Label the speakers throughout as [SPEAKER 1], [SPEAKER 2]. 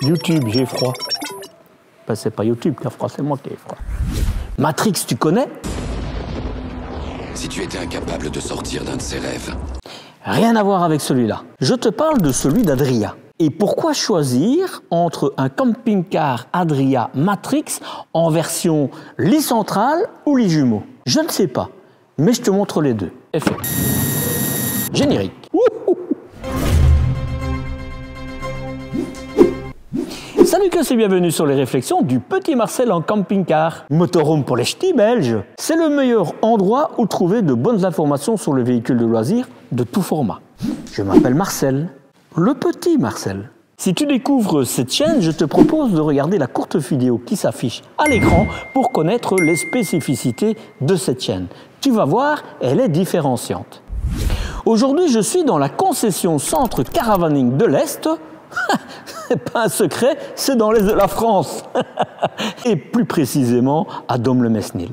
[SPEAKER 1] YouTube, j'ai froid. Ben, c'est pas YouTube qui a froid, c'est moi qui ai froid. Matrix, tu connais?
[SPEAKER 2] Si tu étais incapable de sortir d'un de ces rêves.
[SPEAKER 1] Rien à voir avec celui-là. Je te parle de celui d'Adria. Et pourquoi choisir entre un camping-car Adria Matrix en version lit central ou lit jumeau? Je ne sais pas, mais je te montre les deux. Effet. Générique. Salut que c'est bienvenue sur les réflexions du petit Marcel en camping-car. Motorhome pour les ch'tis belges. C'est le meilleur endroit où trouver de bonnes informations sur le véhicule de loisirs de tout format. Je m'appelle Marcel, le petit Marcel. Si tu découvres cette chaîne, je te propose de regarder la courte vidéo qui s'affiche à l'écran pour connaître les spécificités de cette chaîne. Tu vas voir, elle est différenciante. Aujourd'hui, je suis dans la concession Centre Caravaning de l'Est. C'est pas un secret, c'est dans l'Est de la France. Et plus précisément à Dom-le-Mesnil.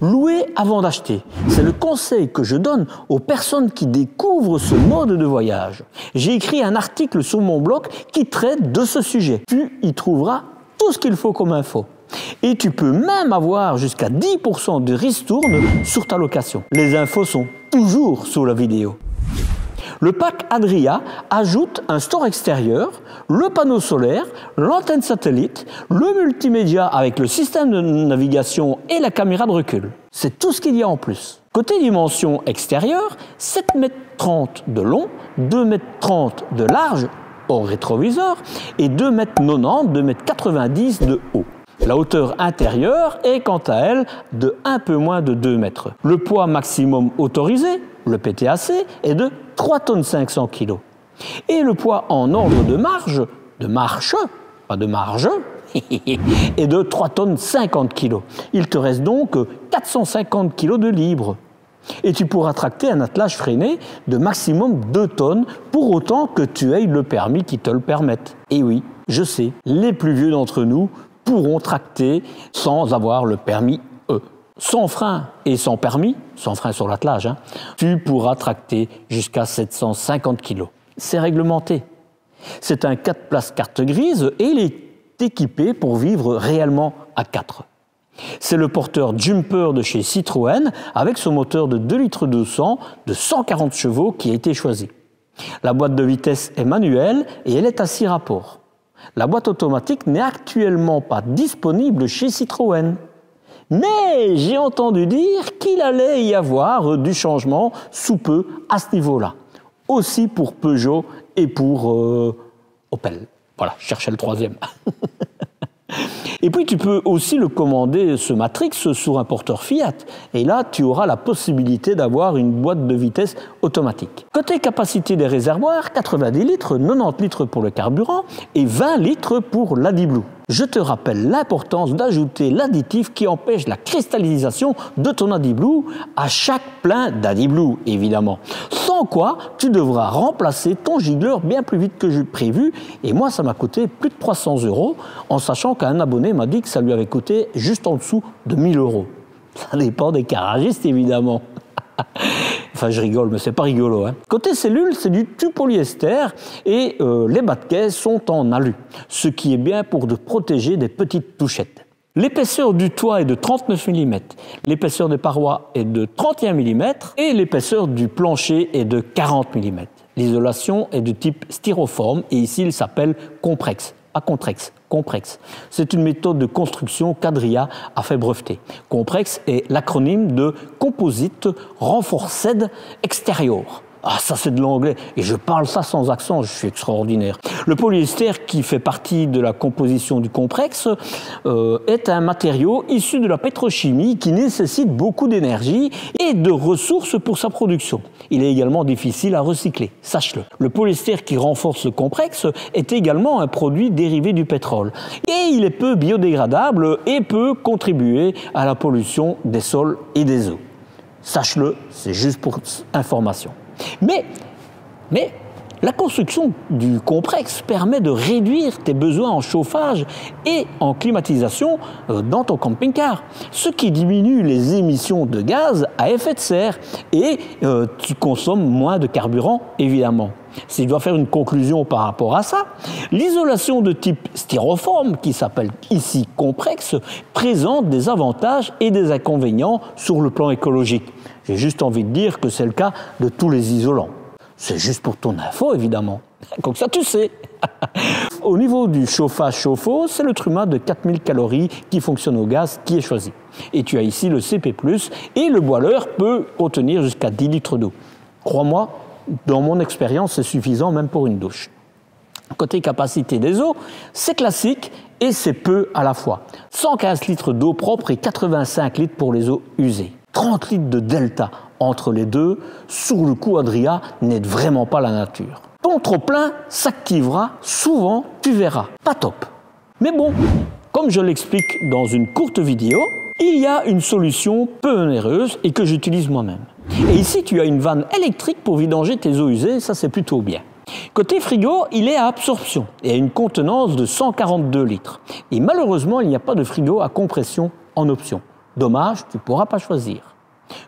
[SPEAKER 1] Louer avant d'acheter, c'est le conseil que je donne aux personnes qui découvrent ce mode de voyage. J'ai écrit un article sur mon blog qui traite de ce sujet. Tu y trouveras tout ce qu'il faut comme info. Et tu peux même avoir jusqu'à 10% de ristourne sur ta location. Les infos sont toujours sous la vidéo. Le pack Adria ajoute un store extérieur, le panneau solaire, l'antenne satellite, le multimédia avec le système de navigation et la caméra de recul. C'est tout ce qu'il y a en plus. Côté dimension extérieure, 7,30 m de long, 2,30 m de large hors rétroviseur et 2,90 m, 2,90 m de haut. La hauteur intérieure est quant à elle de un peu moins de 2 mètres. Le poids maximum autorisé, le PTAC, est de 3,5 kg. Et le poids en ordre de marche, pas de marge, est de 3,50 kg. Il te reste donc 450 kg de libre. Et tu pourras tracter un attelage freiné de maximum 2 tonnes pour autant que tu aies le permis qui te le permette. Et oui, je sais, les plus vieux d'entre nous pourront tracter sans avoir le permis E. Sans frein et sans permis, sans frein sur l'attelage, tu pourras tracter jusqu'à 750 kg. C'est réglementé. C'est un 4 places carte grise et il est équipé pour vivre réellement à 4. C'est le porteur Jumper de chez Citroën avec son moteur de 2,2 litres de 140 chevaux qui a été choisi. La boîte de vitesse est manuelle et elle est à 6 rapports. La boîte automatique n'est actuellement pas disponible chez Citroën. Mais j'ai entendu dire qu'il allait y avoir du changement sous peu à ce niveau-là. Aussi pour Peugeot et pour Opel. Voilà, je cherchais le troisième. Et puis tu peux aussi le commander, ce Matrix, sur un porteur Fiat. Et là, tu auras la possibilité d'avoir une boîte de vitesse automatique. Côté capacité des réservoirs, 90 litres, 90 litres pour le carburant et 20 litres pour l'AdiBlue. Je te rappelle l'importance d'ajouter l'additif qui empêche la cristallisation de ton AdiBlue à chaque plein d'AdiBlue, évidemment. Sans quoi, tu devras remplacer ton gigler bien plus vite que prévu. Et moi, ça m'a coûté plus de 300 €, en sachant qu'un abonné m'a dit que ça lui avait coûté juste en dessous de 1 000 €. Ça dépend des garagistes, évidemment. Enfin, je rigole, mais c'est pas rigolo. Côté cellule, c'est du tube polyester et les bas de caisse sont en alu, ce qui est bien pour protéger des petites touchettes. L'épaisseur du toit est de 39 mm, l'épaisseur des parois est de 31 mm et l'épaisseur du plancher est de 40 mm. L'isolation est de type styroforme et ici il s'appelle Comprex. Pas Contrex, Comprex. C'est une méthode de construction qu'Adria a fait breveter. Comprex est l'acronyme de Composite Reinforced Exterior. Ah, ça c'est de l'anglais, et je parle ça sans accent, je suis extraordinaire. Le polyester qui fait partie de la composition du Comprex est un matériau issu de la pétrochimie qui nécessite beaucoup d'énergie et de ressources pour sa production. Il est également difficile à recycler, sache-le. Le polyester qui renforce le Comprex est également un produit dérivé du pétrole. Et il est peu biodégradable et peut contribuer à la pollution des sols et des eaux. Sache-le, c'est juste pour information. Mais la construction du Comprex permet de réduire tes besoins en chauffage et en climatisation dans ton camping-car, ce qui diminue les émissions de gaz à effet de serre et tu consommes moins de carburant, évidemment. Si je dois faire une conclusion par rapport à ça, l'isolation de type styrofoam, qui s'appelle ici Comprex, présente des avantages et des inconvénients sur le plan écologique. J'ai juste envie de dire que c'est le cas de tous les isolants. C'est juste pour ton info, évidemment. Comme ça, tu sais. Au niveau du chauffage chauffe-eau, c'est le Truma de 4000 calories qui fonctionne au gaz qui est choisi. Et tu as ici le CP+, et le boiler peut contenir jusqu'à 10 litres d'eau. Crois-moi, dans mon expérience, c'est suffisant même pour une douche. Côté capacité des eaux, c'est classique et c'est peu à la fois. 115 litres d'eau propre et 85 litres pour les eaux usées. 30 litres de delta entre les deux, sur le coup, Adria n'aide vraiment pas la nature. Ton trop-plein s'activera souvent, tu verras. Pas top. Mais bon, comme je l'explique dans une courte vidéo, il y a une solution peu onéreuse et que j'utilise moi-même. Et ici, tu as une vanne électrique pour vidanger tes eaux usées, ça c'est plutôt bien. Côté frigo, il est à absorption et a une contenance de 142 litres. Et malheureusement, il n'y a pas de frigo à compression en option. Dommage, tu ne pourras pas choisir.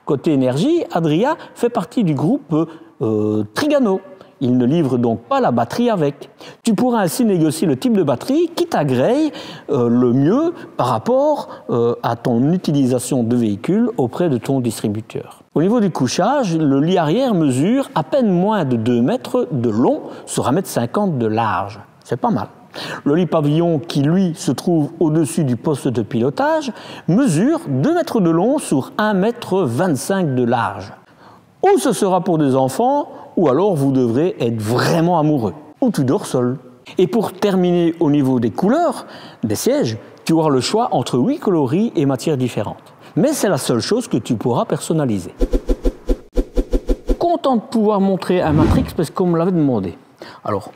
[SPEAKER 1] Côté énergie, Adria fait partie du groupe Trigano. Il ne livre donc pas la batterie avec. Tu pourras ainsi négocier le type de batterie qui t'agrée le mieux par rapport à ton utilisation de véhicule auprès de ton distributeur. Au niveau du couchage, le lit arrière mesure à peine moins de 2 mètres de long sur 1,50 m de large. C'est pas mal. Le lit pavillon, qui lui se trouve au-dessus du poste de pilotage, mesure 2 mètres de long sur 1,25 m de large. Ou ce sera pour des enfants, ou alors vous devrez être vraiment amoureux. Ou tu dors seul. Et pour terminer au niveau des couleurs des sièges, tu auras le choix entre 8 coloris et matières différentes. Mais c'est la seule chose que tu pourras personnaliser. Content de pouvoir montrer un Matrix parce qu'on me l'avait demandé. Alors,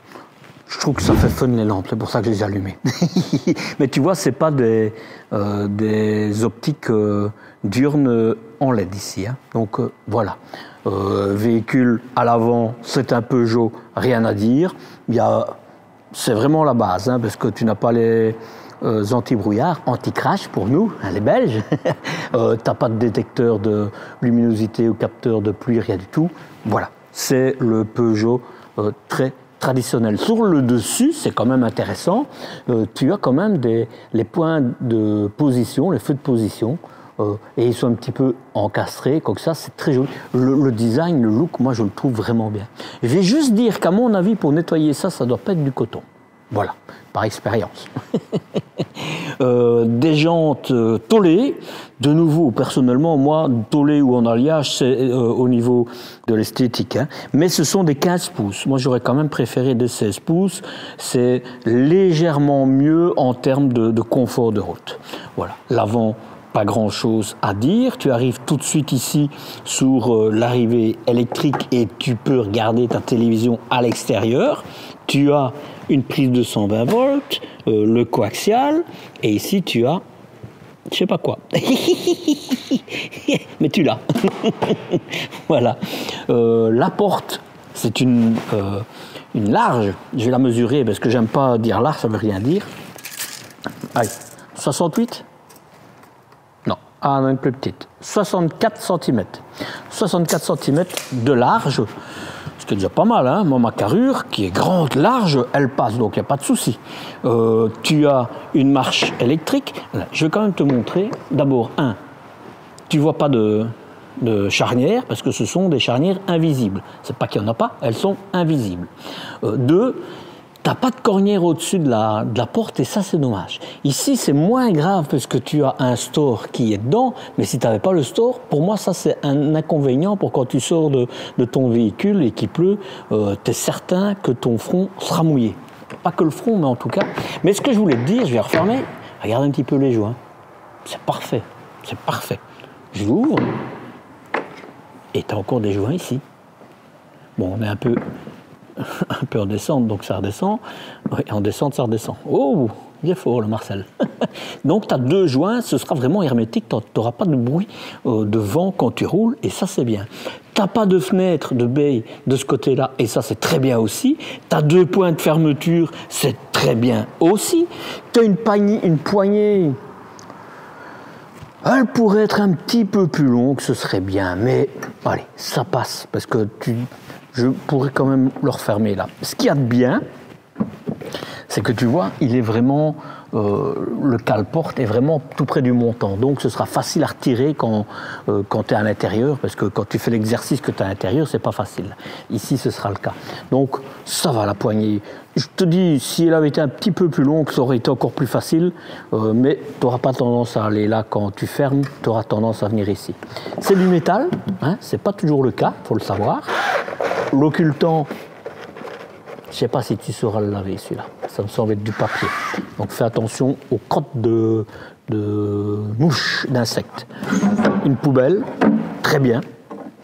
[SPEAKER 1] je trouve que ça fait fun les lampes, c'est pour ça que je les ai allumées. Mais tu vois, c'est pas des optiques diurnes en LED ici. Hein. Donc voilà. Véhicule à l'avant, c'est un Peugeot, rien à dire. C'est vraiment la base, hein, parce que tu n'as pas les anti-brouillard, anti-crash pour nous, hein, les Belges. T'as pas de détecteur de luminosité ou capteur de pluie, rien du tout. Voilà, c'est le Peugeot très traditionnel. Sur le dessus, c'est quand même intéressant, tu as quand même les points de position, les feux de position, et ils sont un petit peu encastrés, comme ça, c'est très joli. Le design, le look, moi je le trouve vraiment bien. Je vais juste dire qu'à mon avis, pour nettoyer ça, ça doit pas être du coton. Voilà, par expérience. Des jantes tôlées. De nouveau, personnellement, moi, tôlées ou en alliage, c'est au niveau de l'esthétique. Hein. Mais ce sont des 15 pouces. Moi, j'aurais quand même préféré des 16 pouces. C'est légèrement mieux en termes de confort de route. Voilà, l'avant, pas grand-chose à dire. Tu arrives tout de suite ici sur l'arrivée électrique et tu peux regarder ta télévision à l'extérieur. Tu as une prise de 120 volts, le coaxial, et ici tu as, je sais pas quoi, mais tu l'as. Voilà. La porte, c'est une large, je vais la mesurer parce que j'aime pas dire large, ça veut rien dire. Allez, 68 ? Non, une plus petite. 64 cm. 64 cm de large. Ce qui est déjà pas mal, hein. Moi, ma carrure, qui est grande, large, elle passe, donc il n'y a pas de souci. Tu as une marche électrique. Je vais quand même te montrer. D'abord, tu ne vois pas de charnière, parce que ce sont des charnières invisibles. C'est pas qu'il n'y en a pas, elles sont invisibles. 2, tu n'as pas de cornière au-dessus de la porte, et ça, c'est dommage. Ici, c'est moins grave, parce que tu as un store qui est dedans, mais si tu n'avais pas le store, pour moi, ça, c'est un inconvénient pour quand tu sors de ton véhicule et qu'il pleut, tu es certain que ton front sera mouillé. Pas que le front, mais en tout cas. Mais ce que je voulais te dire, je vais refermer, regarde un petit peu les joints. C'est parfait, c'est parfait. Je l'ouvre, et tu as encore des joints ici. Bon, on est un peu en descente, donc ça redescend. Oui, en descente, ça redescend. Oh, il est fort le Marcel. Donc tu as 2 joints, ce sera vraiment hermétique, tu n'auras pas de bruit de vent quand tu roules, et ça c'est bien. Tu n'as pas de fenêtre, de baie de ce côté-là, et ça c'est très bien aussi. Tu as 2 points de fermeture, c'est très bien aussi. Tu as une poignée, elle pourrait être un petit peu plus longue, ce serait bien, mais allez, ça passe, parce que je pourrais quand même le refermer là. Ce qu'il y a de bien, c'est que tu vois, il est vraiment, le cale-porte est vraiment tout près du montant. Donc ce sera facile à retirer quand tu es à l'intérieur, parce que quand tu fais l'exercice que tu es à l'intérieur, c'est pas facile. Ici, ce sera le cas. Donc ça va, la poignée. Je te dis, si elle avait été un petit peu plus longue, ça aurait été encore plus facile, mais tu n'auras pas tendance à aller là quand tu fermes, tu auras tendance à venir ici. C'est du métal, hein, c'est pas toujours le cas, il faut le savoir. L'occultant, je ne sais pas si tu sauras le laver celui-là, ça me semble être du papier. Donc fais attention aux crottes de mouches, d'insectes. Une poubelle, très bien.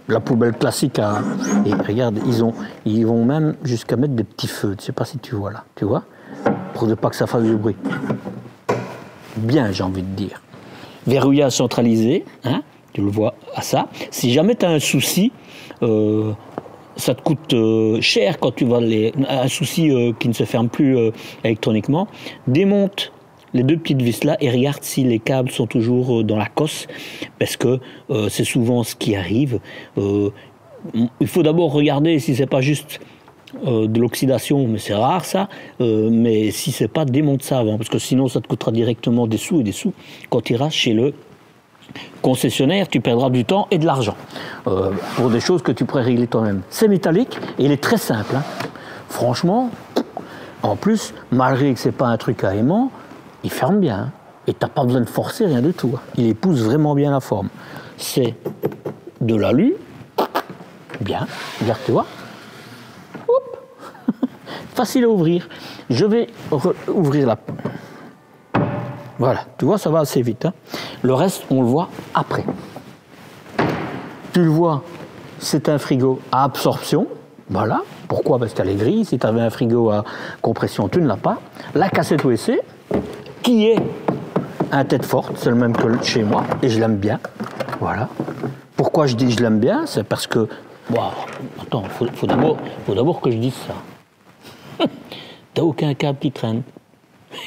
[SPEAKER 1] La poubelle classique, et regarde, ils vont même jusqu'à mettre des petits feux. Je ne sais pas si tu vois là, tu vois, pour ne pas que ça fasse du bruit. Bien, j'ai envie de dire. Verrouillage centralisé, hein, tu le vois à ça. Si jamais tu as un souci, ça te coûte cher quand tu vas un souci qui ne se ferme plus électroniquement. Démonte les deux petites vis là et regarde si les câbles sont toujours dans la cosse, parce que c'est souvent ce qui arrive. Il faut d'abord regarder si c'est pas juste de l'oxydation, mais c'est rare ça, mais si c'est pas, démonte ça avant, parce que sinon ça te coûtera directement des sous et des sous. Quand tu iras chez le concessionnaire, tu perdras du temps et de l'argent pour des choses que tu pourrais régler toi-même. C'est métallique et il est très simple, hein. Franchement, en plus, malgré que c'est pas un truc à aimant, il ferme bien, hein. Et t'as pas besoin de forcer, rien du tout, hein. Il épouse vraiment bien la forme. C'est de l'alu, bien, regarde, tu vois. Hop. Facile à ouvrir. Je vais ouvrir la... Voilà, tu vois, ça va assez vite, hein. Le reste, on le voit après. Tu le vois, c'est un frigo à absorption. Voilà. Pourquoi? Parce qu'elle est grise. Si tu avais un frigo à compression, tu ne l'as pas. La cassette USB, qui est un tête forte, c'est le même que chez moi, et je l'aime bien. Voilà. Pourquoi je dis je l'aime bien? C'est parce que... Wow, attends, faut d'abord que je dise ça. T'as aucun câble qui traîne.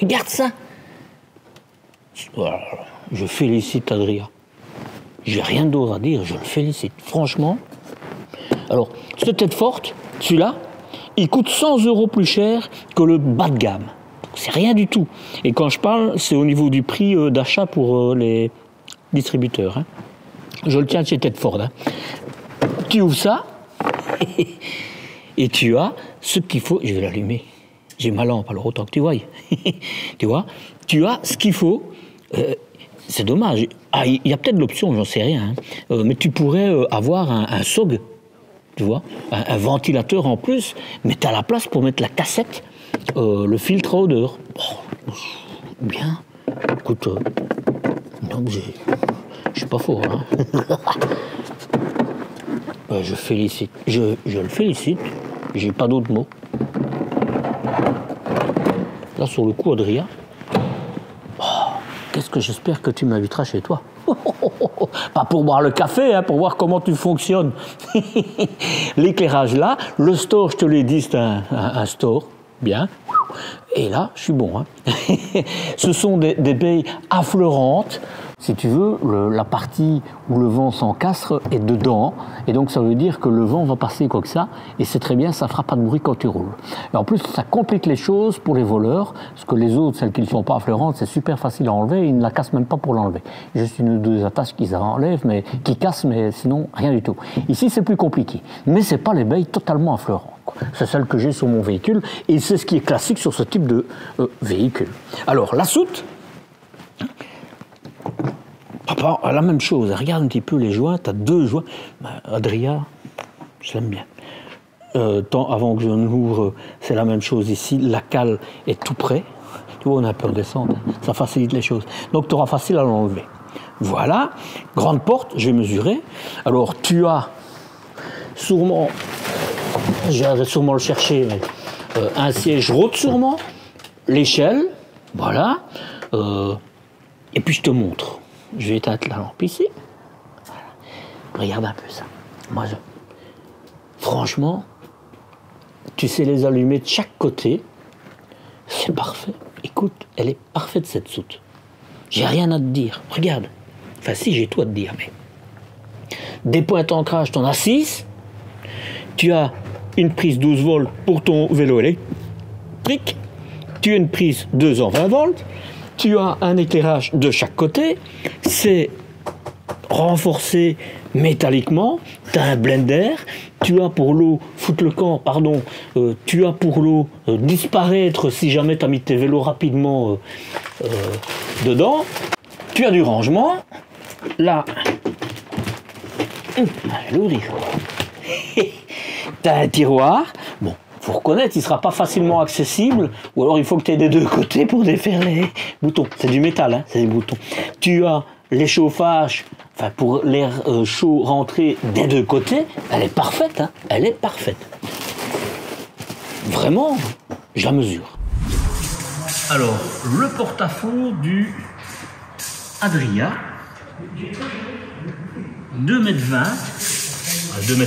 [SPEAKER 1] Regarde ça. Voilà. Je félicite Adrien. J'ai rien d'autre à dire, je le félicite. Franchement. Alors, cette tête forte, celui-là, il coûte 100 € plus cher que le bas de gamme. C'est rien du tout. Et quand je parle, c'est au niveau du prix d'achat pour les distributeurs, hein. Je le tiens de chez Tête Ford, hein. Tu ouvres ça, et tu as ce qu'il faut. Je vais l'allumer. J'ai ma lampe, alors autant que tu vois. Tu vois, tu as ce qu'il faut. C'est dommage. Ah, il y a peut-être l'option, j'en sais rien, hein. Mais tu pourrais avoir un SOG, tu vois, un ventilateur en plus, mais tu as la place pour mettre la cassette, le filtre à odeur. Oh, bien. Écoute, non, je suis pas fort, hein. Je félicite. Je le félicite. J'ai pas d'autres mots. Là, sur le coup, Adrien, qu'est-ce que j'espère que tu m'inviteras chez toi. Pas pour boire le café, hein, pour voir comment tu fonctionnes. L'éclairage là, le store, je te l'ai dit, c'est un store, bien. Et là, je suis bon, hein. Ce sont des baies affleurantes. Si tu veux, la partie où le vent s'encastre est dedans, et donc ça veut dire que le vent va passer comme ça, et c'est très bien, ça fera pas de bruit quand tu roules. Et en plus, ça complique les choses pour les voleurs, parce que les autres, celles qui ne sont pas affleurantes, c'est super facile à enlever, ils ne la cassent même pas pour l'enlever. Juste une ou deux attaches qu'ils enlèvent, mais qui cassent, mais sinon, rien du tout. Ici, c'est plus compliqué. Mais c'est pas les baies totalement affleurantes, quoi. C'est celle que j'ai sur mon véhicule, et c'est ce qui est classique sur ce type de véhicule. Alors, la soute, papa, la même chose, regarde un petit peu les joints, tu as deux joints. Adrien, je l'aime bien. Avant que je n'ouvre, c'est la même chose ici, la cale est tout près. Tu vois, on a un peu redescendre, ça facilite les choses. Donc tu auras facile à l'enlever. Voilà, grande porte, je vais mesurer. Alors tu as sûrement, je vais sûrement le chercher, mais un siège rôde sûrement, l'échelle, voilà. Et puis je te montre. Je vais éteindre la lampe ici. Voilà. Regarde un peu ça. Moi, franchement, tu sais les allumer de chaque côté. C'est parfait. Écoute, elle est parfaite cette soute. J'ai rien à te dire. Regarde. Enfin, si, j'ai tout à te dire, mais... Des pointes d'ancrage, tu en as 6. Tu as une prise 12 volts pour ton vélo électrique, tu as une prise 220 volts, tu as un éclairage de chaque côté, c'est renforcé métalliquement, tu as un blender, tu as pour l'eau, foutre le camp, pardon, tu as pour l'eau disparaître si jamais tu as mis tes vélos rapidement dedans, tu as du rangement, là, je vais l'ouvrir, tu as un tiroir, bon, faut reconnaître, il ne sera pas facilement accessible, ou alors il faut que tu aies des deux côtés pour défaire les boutons, c'est du métal, hein, c'est des boutons, tu as les chauffages, enfin pour l'air chaud rentrer des deux côtés, elle est parfaite, hein, elle est parfaite. Vraiment, je la mesure. Alors, le porte-à-faux du Adria, 2,20 m, 2,15 m.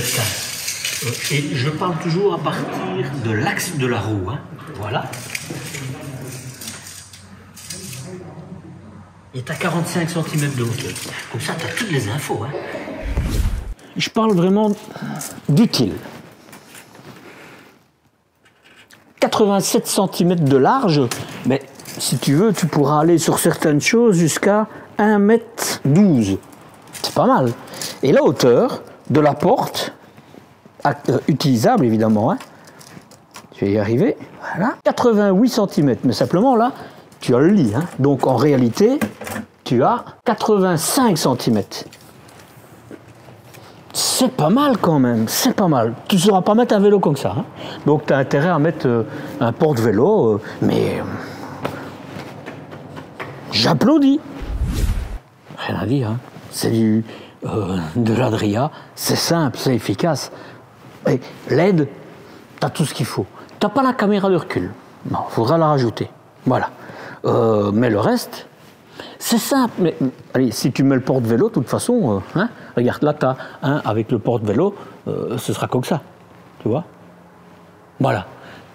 [SPEAKER 1] Et je parle toujours à partir de l'axe de la roue, hein, voilà. Et tu as 45 cm de hauteur. Comme ça, tu as toutes les infos. Hein. Je parle vraiment d'utile. 87 cm de large, mais si tu veux, tu pourras aller sur certaines choses jusqu'à 1,12 m. C'est pas mal. Et la hauteur de la porte, utilisable évidemment, hein. Je vais y arriver, voilà. 88 cm, mais simplement là, tu as le lit, hein. Donc en réalité, tu as 85 cm. C'est pas mal quand même, c'est pas mal. Tu ne sauras pas mettre un vélo comme ça, hein. Donc tu as intérêt à mettre un porte-vélo, mais j'applaudis. Rien à dire, hein. C'est de l'Adria, c'est simple, c'est efficace. Et LED, tu as tout ce qu'il faut. Tu n'as pas la caméra de recul, non, il faudra la rajouter. Voilà. Mais le reste, c'est simple. Mais, allez, si tu mets le porte-vélo, de toute façon, hein, regarde, là, tu as un avec le porte-vélo, ce sera comme ça. Tu vois? Voilà.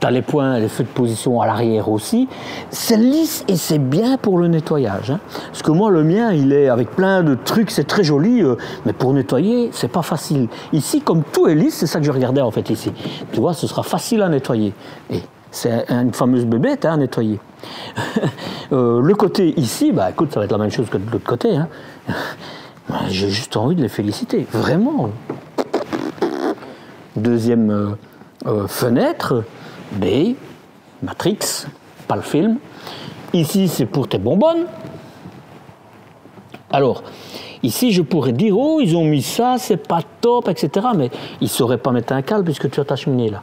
[SPEAKER 1] Tu as les points, les feux de position à l'arrière aussi. C'est lisse et c'est bien pour le nettoyage. Hein. Parce que moi, le mien, il est avec plein de trucs, c'est très joli, mais pour nettoyer, c'est pas facile. Ici, comme tout est lisse, c'est ça que je regardais en fait ici. Tu vois, ce sera facile à nettoyer. Et c'est une fameuse bébête hein, à nettoyer. Le côté ici, bah écoute, ça va être la même chose que de l'autre côté. Hein. J'ai juste envie de les féliciter, vraiment. Deuxième fenêtre, B, Matrix, pas le film. Ici, c'est pour tes bonbonnes. Alors, ici, je pourrais dire, oh, ils ont mis ça, c'est pas top, etc. Mais ils ne sauraient pas mettre un câble puisque tu as ta cheminée là.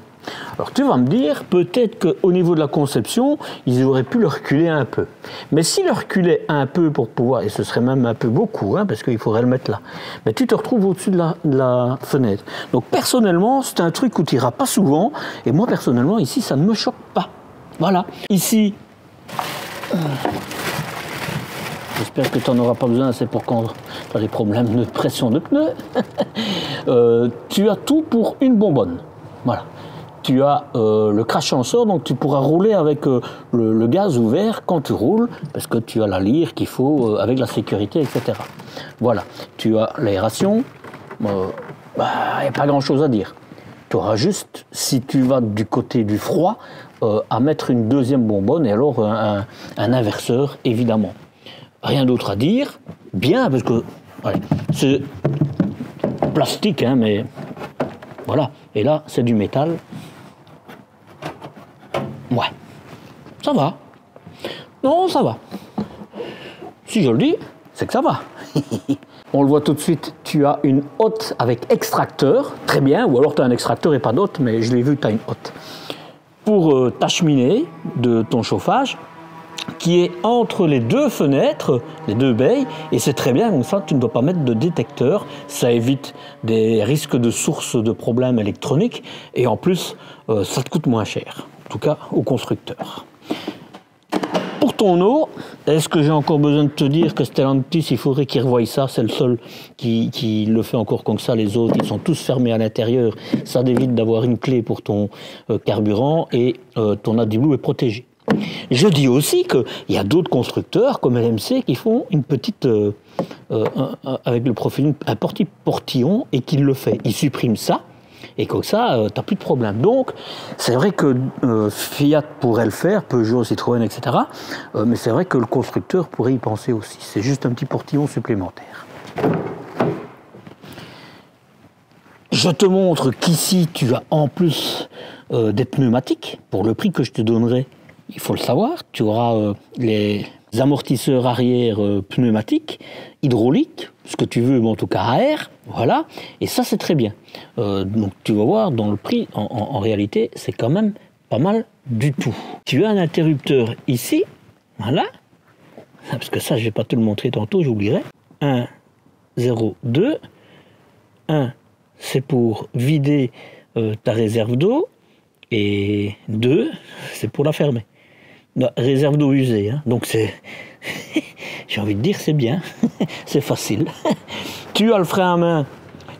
[SPEAKER 1] Alors tu vas me dire, peut-être qu'au niveau de la conception, ils auraient pu le reculer un peu. Mais s'ils le reculaient un peu pour pouvoir, et ce serait même un peu beaucoup, hein, parce qu'il faudrait le mettre là, mais tu te retrouves au-dessus de la fenêtre. Donc personnellement, c'est un truc où tu n'iras pas souvent, et moi personnellement, ici, ça ne me choque pas. Voilà. Ici, j'espère que tu n'en auras pas besoin, c'est pour quand tu as des problèmes de pression de pneus. Tu as tout pour une bonbonne. Voilà. Tu as le crash sensor, donc tu pourras rouler avec le gaz ouvert quand tu roules, parce que tu as la lyre qu'il faut avec la sécurité, etc. Voilà. Tu as l'aération, il n'y a pas grand-chose à dire. Tu auras juste, si tu vas du côté du froid, à mettre une deuxième bonbonne, et alors un inverseur, évidemment. Rien d'autre à dire. Bien, parce que ouais, c'est plastique, hein, mais voilà. Et là, c'est du métal. Ouais, ça va. Non, ça va. Si je le dis, c'est que ça va. On le voit tout de suite, tu as une hotte avec extracteur, très bien, ou alors tu as un extracteur et pas d'hotte, mais je l'ai vu, tu as une hotte. Pour ta cheminée de ton chauffage, qui est entre les deux fenêtres, les deux baies, et c'est très bien, comme ça tu ne dois pas mettre de détecteur, ça évite des risques de source de problèmes électroniques, et en plus, ça te coûte moins cher, en tout cas au constructeur. Pour ton eau, est-ce que j'ai encore besoin de te dire que Stellantis, il faudrait qu'il revoie ça, c'est le seul qui le fait encore comme ça, les autres, ils sont tous fermés à l'intérieur, ça évite d'avoir une clé pour ton carburant, et ton AdBlue est protégé. Je dis aussi qu'il y a d'autres constructeurs comme LMC qui font une petite avec le profil un petit portillon et qui le fait. Ils suppriment ça Et comme ça, tu n'as plus de problème. Donc, c'est vrai que Fiat pourrait le faire, Peugeot, Citroën, etc. Mais c'est vrai que le constructeur pourrait y penser aussi. C'est juste un petit portillon supplémentaire. Je te montre qu'ici, tu as en plus des pneumatiques. Pour le prix que je te donnerai, il faut le savoir, tu auras les amortisseurs arrière pneumatiques, hydrauliques, ce que tu veux, mais en tout cas à air, voilà, et ça c'est très bien. Donc tu vas voir, dans le prix, en réalité, c'est quand même pas mal du tout. Tu as un interrupteur ici, voilà, parce que ça je vais pas te le montrer tantôt, j'oublierai. 1, 0, 2, 1, c'est pour vider ta réserve d'eau, et 2, c'est pour la fermer. Non, réserve d'eau usée, hein. Donc c'est, j'ai envie de dire, c'est bien, c'est facile. Tu as le frein à main,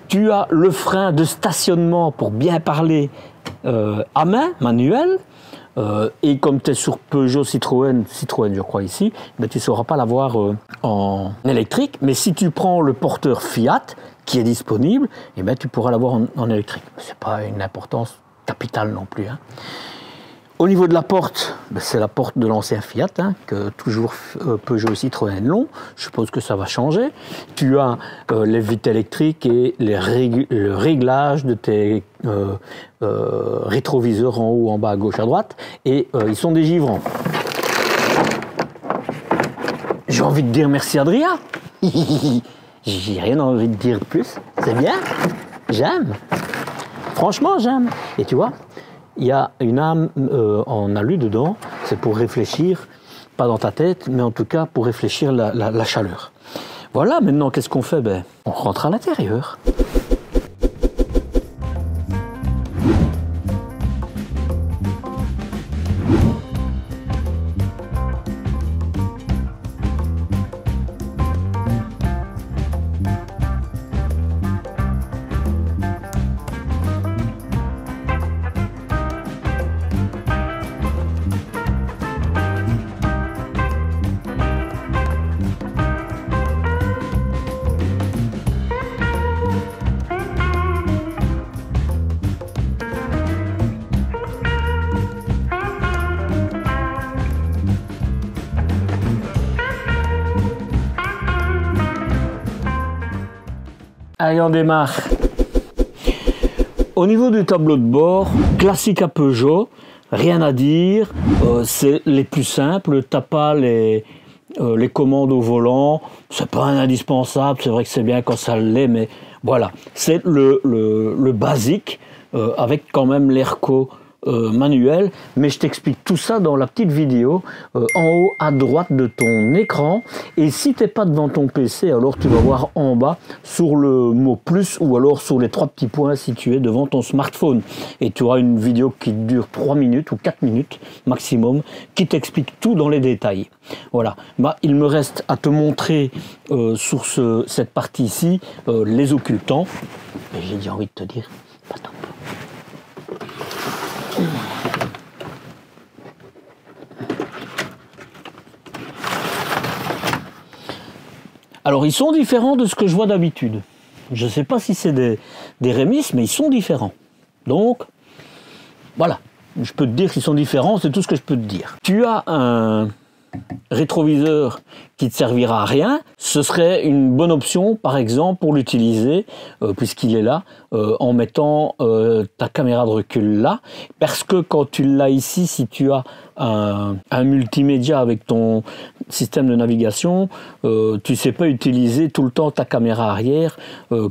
[SPEAKER 1] tu as le frein de stationnement pour bien parler à main, manuel, et comme tu es sur Peugeot, Citroën je crois ici, ben, tu ne sauras pas l'avoir en électrique, mais si tu prends le porteur Fiat qui est disponible, et ben, tu pourras l'avoir en électrique. Ce n'est pas une importance capitale non plus, hein. Au niveau de la porte, ben c'est la porte de l'ancien Fiat, hein, que toujours Peugeot et Citroën l'ont. Je suppose que ça va changer. Tu as les vitres électriques et le réglage de tes rétroviseurs en haut, en bas, à gauche, à droite. Et ils sont dégivrants. J'ai envie de dire merci Adrien. J'ai rien envie de dire plus. C'est bien. J'aime. Franchement, j'aime. Et tu vois, il y a une âme en alu dedans, c'est pour réfléchir, pas dans ta tête, mais en tout cas pour réfléchir la chaleur. Voilà, maintenant qu'est-ce qu'on fait? Ben, on rentre à l'intérieur. Allez, on démarre. Au niveau du tableau de bord, classique à Peugeot, rien à dire, c'est les plus simples. T'as pas les commandes au volant, c'est pas un indispensable, c'est vrai que c'est bien quand ça l'est, mais voilà, c'est le basique, avec quand même l'Airco manuel, mais je t'explique tout ça dans la petite vidéo en haut à droite de ton écran. Et si tu n'es pas devant ton PC, alors tu vas voir en bas sur le mot plus, ou alors sur les 3 petits points situés devant ton smartphone, et tu auras une vidéo qui dure 3 minutes ou 4 minutes maximum, qui t'explique tout dans les détails. Voilà, bah, il me reste à te montrer sur cette partie ici les occultants, et j'ai envie de te dire attends. Alors ils sont différents de ce que je vois d'habitude. Je ne sais pas si c'est des rémices, mais ils sont différents. Donc, voilà, je peux te dire qu'ils sont différents, c'est tout ce que je peux te dire. Tu as un rétroviseur qui ne te servira à rien, ce serait une bonne option par exemple pour l'utiliser puisqu'il est là en mettant ta caméra de recul là, parce que quand tu l'as ici, si tu as un multimédia avec ton système de navigation, tu ne sais pas utiliser tout le temps ta caméra arrière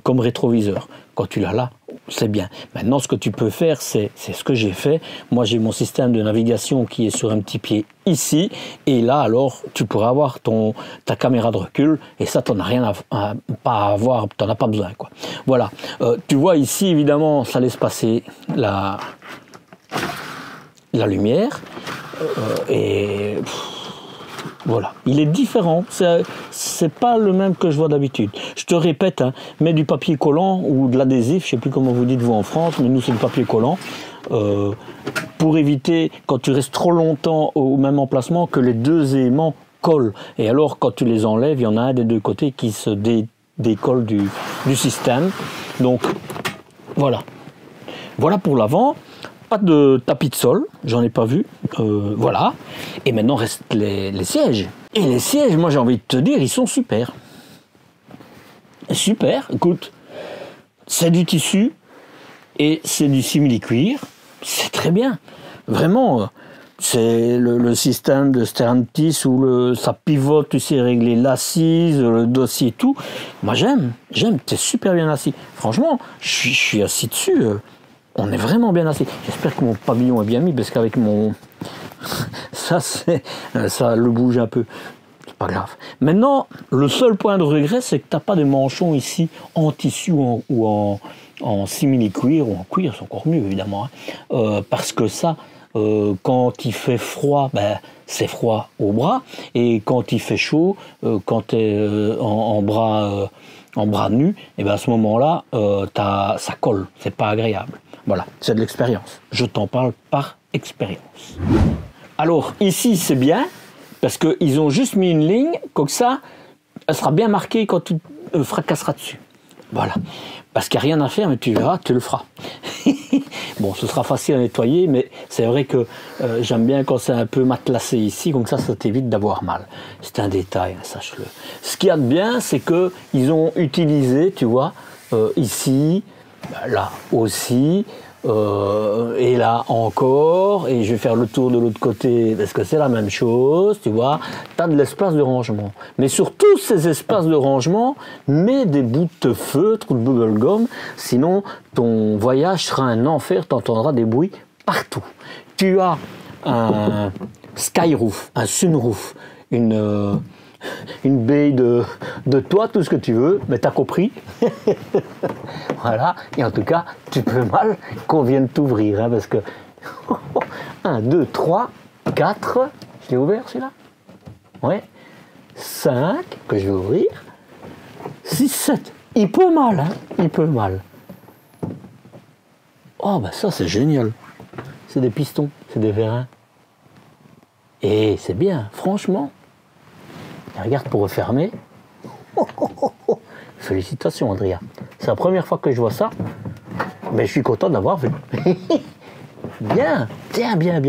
[SPEAKER 1] comme rétroviseur. Quand tu l'as là, c'est bien. Maintenant, ce que tu peux faire, c'est ce que j'ai fait. Moi, j'ai mon système de navigation qui est sur un petit pied ici. Et là, alors, tu pourras avoir ta caméra de recul. Et ça, tu n'en as rien à avoir, tu n'en as pas besoin, quoi. Voilà. Tu vois ici, évidemment, ça laisse passer la lumière. Voilà, il est différent, c'est pas le même que je vois d'habitude. Je te répète, hein, mets du papier collant ou de l'adhésif, je sais plus comment vous dites vous en France, mais nous c'est du papier collant, pour éviter, quand tu restes trop longtemps au même emplacement, que les deux aimants collent. Et alors quand tu les enlèves, il y en a un des deux côtés qui se décolle du système. Donc voilà, Voilà pour l'avant. Pas de tapis de sol, j'en ai pas vu. Voilà. Et maintenant restent les sièges. Et les sièges, moi j'ai envie de te dire, ils sont super. Super, écoute, c'est du tissu et c'est du simili-cuir. C'est très bien. Vraiment, c'est le système de Stellantis où ça pivote, tu sais régler l'assise, le dossier et tout. Moi j'aime, t'es super bien assis. Franchement, je suis assis dessus. On est vraiment bien assis. J'espère que mon pavillon est bien mis parce qu'avec mon... ça le bouge un peu. C'est pas grave. Maintenant, le seul point de regret, c'est que tu n'as pas de manchons ici en tissu ou en simili-cuir ou en cuir, c'est encore mieux évidemment. Hein. Parce que ça, quand il fait froid, ben, c'est froid au bras. Et quand il fait chaud, quand tu es en bras nus, et ben à ce moment-là, ça colle. C'est pas agréable. Voilà, c'est de l'expérience. Je t'en parle par expérience. Alors, ici, c'est bien, parce qu'ils ont juste mis une ligne, comme ça, elle sera bien marquée quand tu fracasseras dessus. Voilà. Parce qu'il n'y a rien à faire, mais tu verras, tu le feras. Bon, ce sera facile à nettoyer, mais c'est vrai que j'aime bien quand c'est un peu matelassé ici, comme ça t'évite d'avoir mal. C'est un détail, hein, sache-le. Ce qu'il y a de bien, c'est qu'ils ont utilisé, tu vois, ici, là aussi, et là encore, et je vais faire le tour de l'autre côté parce que c'est la même chose, tu vois, tu as de l'espace de rangement. Mais sur tous ces espaces de rangement, mets des bouts de feutre ou de bubble gum, sinon ton voyage sera un enfer, tu entendras des bruits partout. Tu as un skyroof, un sunroof, une baie de toit, tout ce que tu veux, mais t'as compris. Voilà, et en tout cas, tu peux mal qu'on vienne t'ouvrir, hein, parce que 1, 2, 3, 4, je l'ai ouvert celui-là. Ouais. 5, que je vais ouvrir. 6, 7. Il peut mal, hein, il peut mal. Oh, bah ça, c'est génial. C'est des pistons, c'est des vérins. Et c'est bien, franchement. Et regarde pour refermer. Félicitations, Andrea. C'est la première fois que je vois ça. Mais je suis content d'avoir vu. Bien, bien.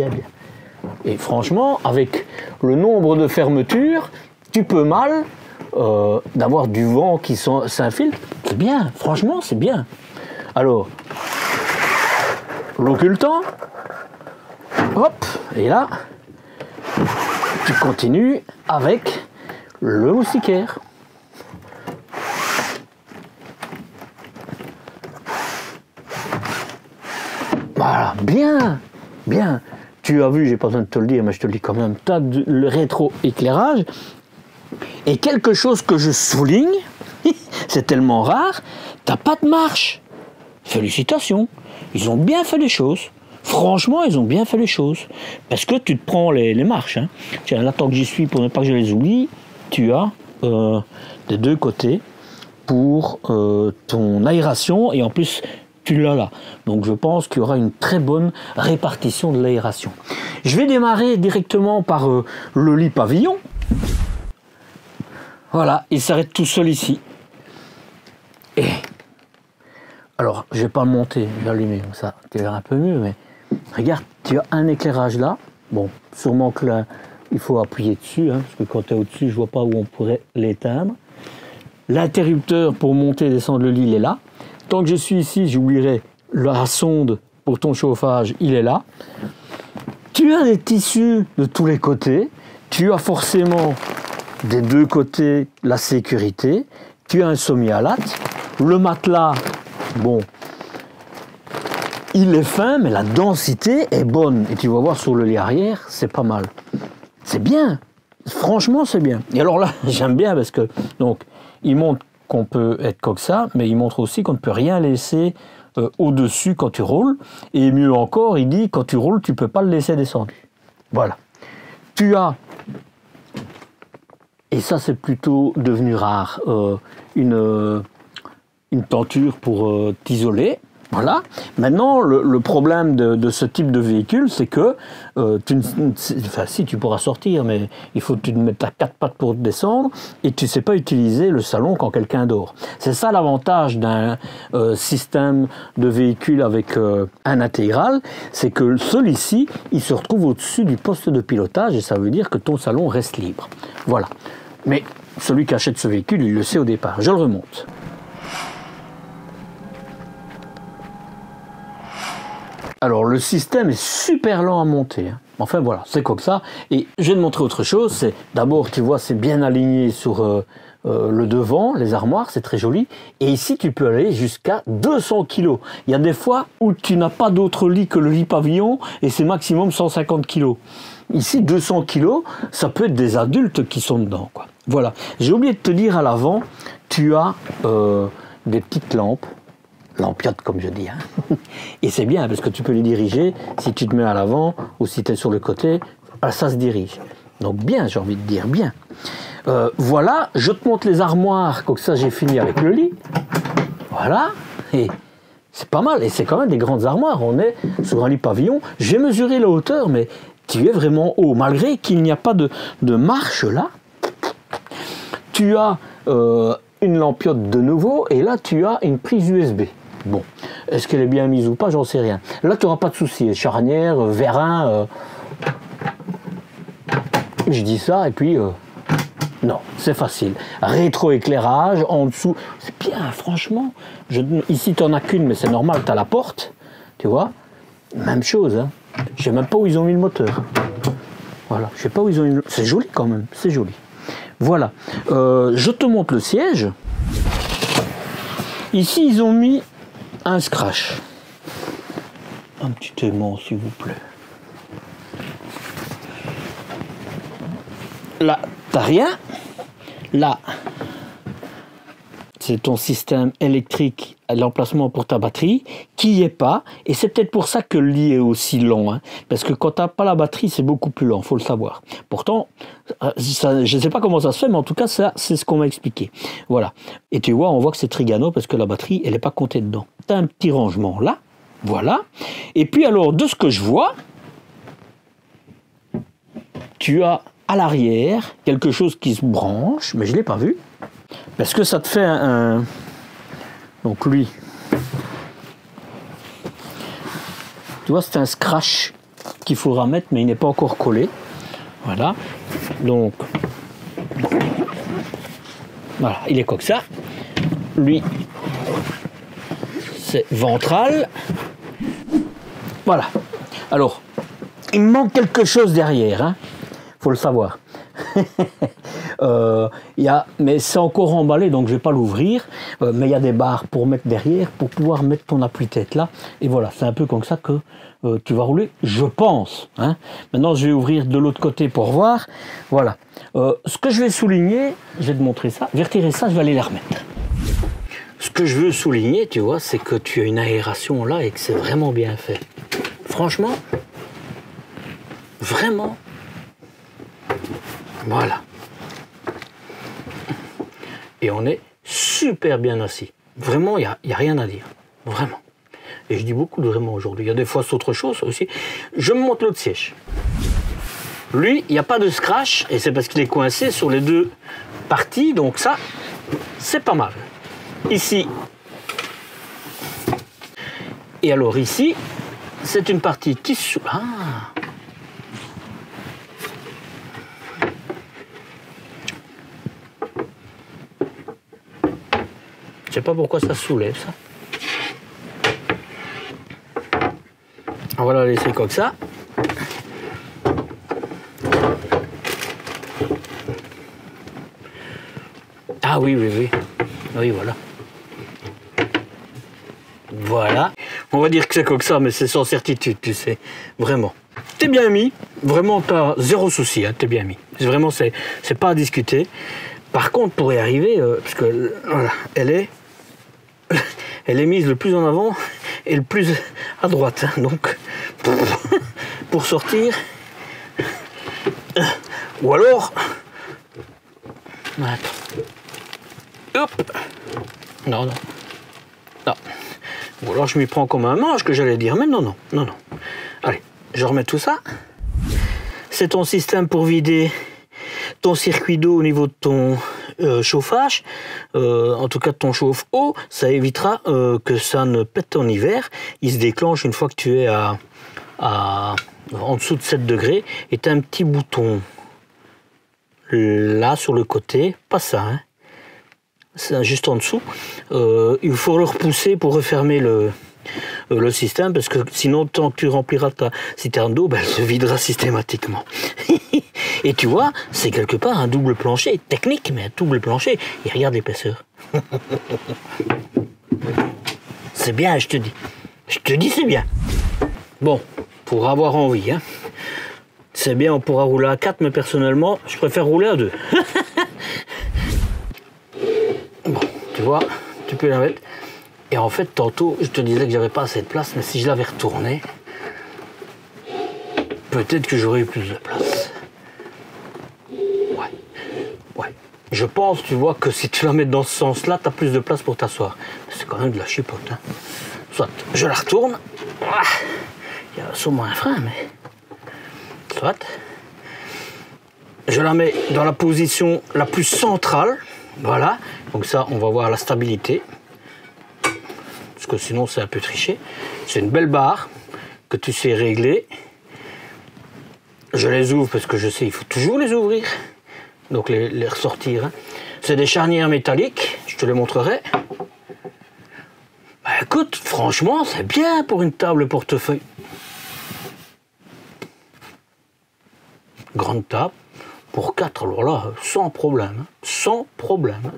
[SPEAKER 1] Et franchement, avec le nombre de fermetures, tu peux mal d'avoir du vent qui s'infiltre. C'est bien, franchement, c'est bien. Alors, l'occultant. Hop, et là, tu continues avec le moustiquaire. Voilà, bien. Tu as vu, j'ai pas besoin de te le dire, mais je te le dis quand même, tu as le rétro-éclairage. Et quelque chose que je souligne, c'est tellement rare, t'as pas de marche. Félicitations, ils ont bien fait les choses. Franchement, ils ont bien fait les choses. Parce que tu te prends les marches. Hein. Tiens, là, tant que j'y suis, pour ne pas que je les oublie, tu as des deux côtés pour ton aération. Et en plus, tu l'as là. Donc, je pense qu'il y aura une très bonne répartition de l'aération. Je vais démarrer directement par le lit pavillon. Voilà, il s'arrête tout seul ici. Et alors, je vais pas le monter, je vais l'allumer comme ça, tu verras un peu mieux, mais regarde, tu as un éclairage là. Bon, sûrement que là, il faut appuyer dessus, hein, parce que quand tu es au-dessus, je vois pas où on pourrait l'éteindre. L'interrupteur pour monter et descendre le lit, il est là. Tant que je suis ici, j'oublierai la sonde pour ton chauffage, il est là. Tu as des tissus de tous les côtés. Tu as forcément des deux côtés la sécurité. Tu as un sommier-à-latte. Le matelas, bon, il est fin, mais la densité est bonne. Et tu vas voir sur le lit arrière, c'est pas mal. C'est bien. Franchement, c'est bien. Et alors là, j'aime bien parce que, donc, il montre qu'on peut être comme ça, mais il montre aussi qu'on ne peut rien laisser au-dessus quand tu roules. Et mieux encore, il dit, quand tu roules, tu ne peux pas le laisser descendu. Voilà. Tu as, et ça c'est plutôt devenu rare, une tenture pour t'isoler. Voilà. Maintenant, le problème de ce type de véhicule, c'est que si tu pourras sortir, mais il faut que tu te mettes à 4 pattes pour descendre et tu ne sais pas utiliser le salon quand quelqu'un dort. C'est ça l'avantage d'un système de véhicule avec un intégral, c'est que celui-ci, il se retrouve au-dessus du poste de pilotage et ça veut dire que ton salon reste libre. Voilà. Mais celui qui achète ce véhicule, il le sait au départ. Je le remonte. Alors le système est super lent à monter. Enfin voilà, c'est comme ça. Et je vais te montrer autre chose. C'est d'abord, tu vois, c'est bien aligné sur le devant, les armoires, c'est très joli. Et ici, tu peux aller jusqu'à 200 kg. Il y a des fois où tu n'as pas d'autre lit que le lit pavillon et c'est maximum 150 kg. Ici, 200 kg, ça peut être des adultes qui sont dedans, quoi. Voilà. J'ai oublié de te dire à l'avant, tu as des petites lampes. Lampiote comme je dis. Et c'est bien parce que tu peux les diriger si tu te mets à l'avant ou si tu es sur le côté, ça se dirige. Donc bien, j'ai envie de dire bien. Voilà, je te montre les armoires, comme ça j'ai fini avec le lit. Voilà, et c'est pas mal. Et c'est quand même des grandes armoires. On est sur un lit pavillon. J'ai mesuré la hauteur, mais tu es vraiment haut, malgré qu'il n'y a pas de marche là. Tu as une lampiote de nouveau, et là tu as une prise USB. Bon, est-ce qu'elle est bien mise ou pas, j'en sais rien. Là, tu n'auras pas de souci. Charnière, vérin, je dis ça, et puis, non, c'est facile. Rétroéclairage, en dessous, c'est bien, franchement. Ici, tu n'en as qu'une, mais c'est normal, tu as la porte, tu vois. Même chose, hein. Je ne sais même pas où ils ont mis le moteur. Voilà, je sais pas où ils ont mis le... C'est joli quand même, c'est joli. Voilà, je te montre le siège. Ici, ils ont mis un scratch. Un petit aimant, s'il vous plaît. Là, t'as rien. Là, c'est ton système électrique, l'emplacement pour ta batterie, qui n'y est pas. Et c'est peut-être pour ça que le lit est aussi long. Hein, parce que quand tu n'as pas la batterie, c'est beaucoup plus lent, il faut le savoir. Pourtant, ça, je ne sais pas comment ça se fait, mais en tout cas, ça, c'est ce qu'on m'a expliqué. Voilà. Et tu vois, on voit que c'est Trigano parce que la batterie, elle n'est pas comptée dedans. Tu as un petit rangement là. Voilà. Et puis alors, de ce que je vois, tu as à l'arrière quelque chose qui se branche, mais je ne l'ai pas vu. Parce que ça te fait un... Donc lui, tu vois, c'est un scratch qu'il faudra mettre, mais il n'est pas encore collé. Voilà. Donc, voilà, il est comme ça. Lui, c'est ventral. Voilà. Alors, il me manque quelque chose derrière, hein. Faut le savoir. Mais c'est encore emballé, donc je vais pas l'ouvrir. Mais il y a des barres pour mettre derrière, pour pouvoir mettre ton appuie-tête là. Et voilà, c'est un peu comme ça que tu vas rouler, je pense. Hein. Maintenant, je vais ouvrir de l'autre côté pour voir. Voilà. Ce que je vais souligner, je vais te montrer ça. Je vais retirer ça, je vais aller la remettre. Ce que je veux souligner, tu vois, c'est que tu as une aération là et que c'est vraiment bien fait. Franchement, vraiment. Voilà. Et on est super bien assis. Vraiment, il n'y a rien à dire. Vraiment. Et je dis beaucoup de vraiment aujourd'hui. Il y a des fois c'est autre chose aussi. Je me montre l'autre siège. Lui, il n'y a pas de scratch. Et c'est parce qu'il est coincé sur les deux parties. Donc ça, c'est pas mal. Ici. Et alors ici, c'est une partie qui... Ah. Je sais pas pourquoi ça soulève ça. On va la laisser comme ça. Ah oui, oui, oui. Oui, voilà. Voilà. On va dire que c'est comme ça, mais c'est sans certitude, tu sais. Vraiment. T'es bien mis. Vraiment, t'as zéro souci, hein, t'es bien mis. Vraiment, c'est pas à discuter. Par contre, pour y arriver, parce que voilà, elle est mise le plus en avant et le plus à droite. Hein, donc, pour sortir, ou alors, attends. Hop. Non, non, non. Ou alors je m'y prends comme un manche que j'allais dire, mais non, non, non, non. Allez, je remets tout ça. C'est ton système pour vider ton circuit d'eau au niveau de ton chauffage, en tout cas de ton chauffe-eau. Ça évitera que ça ne pète en hiver. Il se déclenche une fois que tu es en dessous de 7 degrés. Et tu as un petit bouton là sur le côté, pas ça, hein. C'est juste en dessous. Il faut le repousser pour refermer le système, parce que sinon, tant que tu rempliras ta citerne d'eau, ben, elle se videra systématiquement. Et tu vois, c'est quelque part un double plancher, technique, mais un double plancher. Et regarde l'épaisseur. C'est bien, je te dis. Je te dis, c'est bien. Bon, pour avoir envie, hein. C'est bien, on pourra rouler à 4, mais personnellement, je préfère rouler à 2. Bon, tu vois, tu peux la mettre. Et en fait, tantôt, je te disais que j'avais pas assez de place, mais si je l'avais retourné, peut-être que j'aurais eu plus de place. Ouais, ouais. Je pense, tu vois, que si tu la mets dans ce sens-là, tu as plus de place pour t'asseoir. C'est quand même de la chipote, hein. Soit, je la retourne. Il y a sûrement un frein, mais... Soit. Je la mets dans la position la plus centrale. Voilà. Donc ça, on va voir la stabilité. Parce que sinon, c'est un peu triché. C'est une belle barre que tu sais régler. Je les ouvre parce que je sais, il faut toujours les ouvrir. Donc les ressortir. Hein. C'est des charnières métalliques. Je te les montrerai. Bah, écoute, franchement, c'est bien pour une table portefeuille. Grande table. Pour 4, alors là, sans problème. Hein. Sans problème. Hein.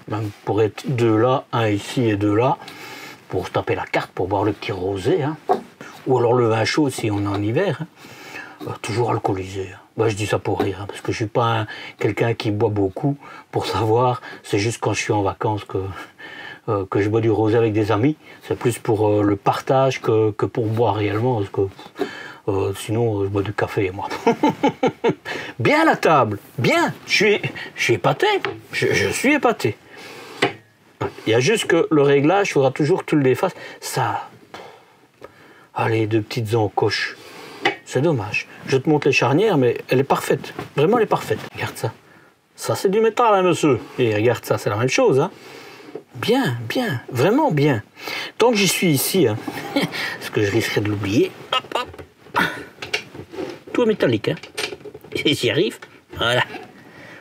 [SPEAKER 1] Même pour être 2 là, 1 ici et 2 là, pour se taper la carte, pour boire le petit rosé, hein. Ou alors le vin chaud si on est en hiver, hein. Toujours alcoolisé. Hein. Bah, je dis ça pour rire, hein, parce que je suis pas quelqu'un qui boit beaucoup pour savoir, c'est juste quand je suis en vacances que je bois du rosé avec des amis, c'est plus pour le partage que pour boire réellement, parce que sinon je bois du café moi. Bien la table, bien, je suis épaté, je suis épaté. Il y a juste que le réglage, il faudra toujours que tu le défasses. Ça, allez, 2 petites encoches. C'est dommage. Je te montre les charnières, mais elle est parfaite. Vraiment, elle est parfaite. Regarde ça. Ça, c'est du métal, hein, monsieur. Et regarde ça, c'est la même chose. Hein. Bien, bien, vraiment bien. Tant que j'y suis ici, hein, parce que je risquerais de l'oublier. Hop, hop. Tout est métallique. Hein. Et j'y arrive. Voilà.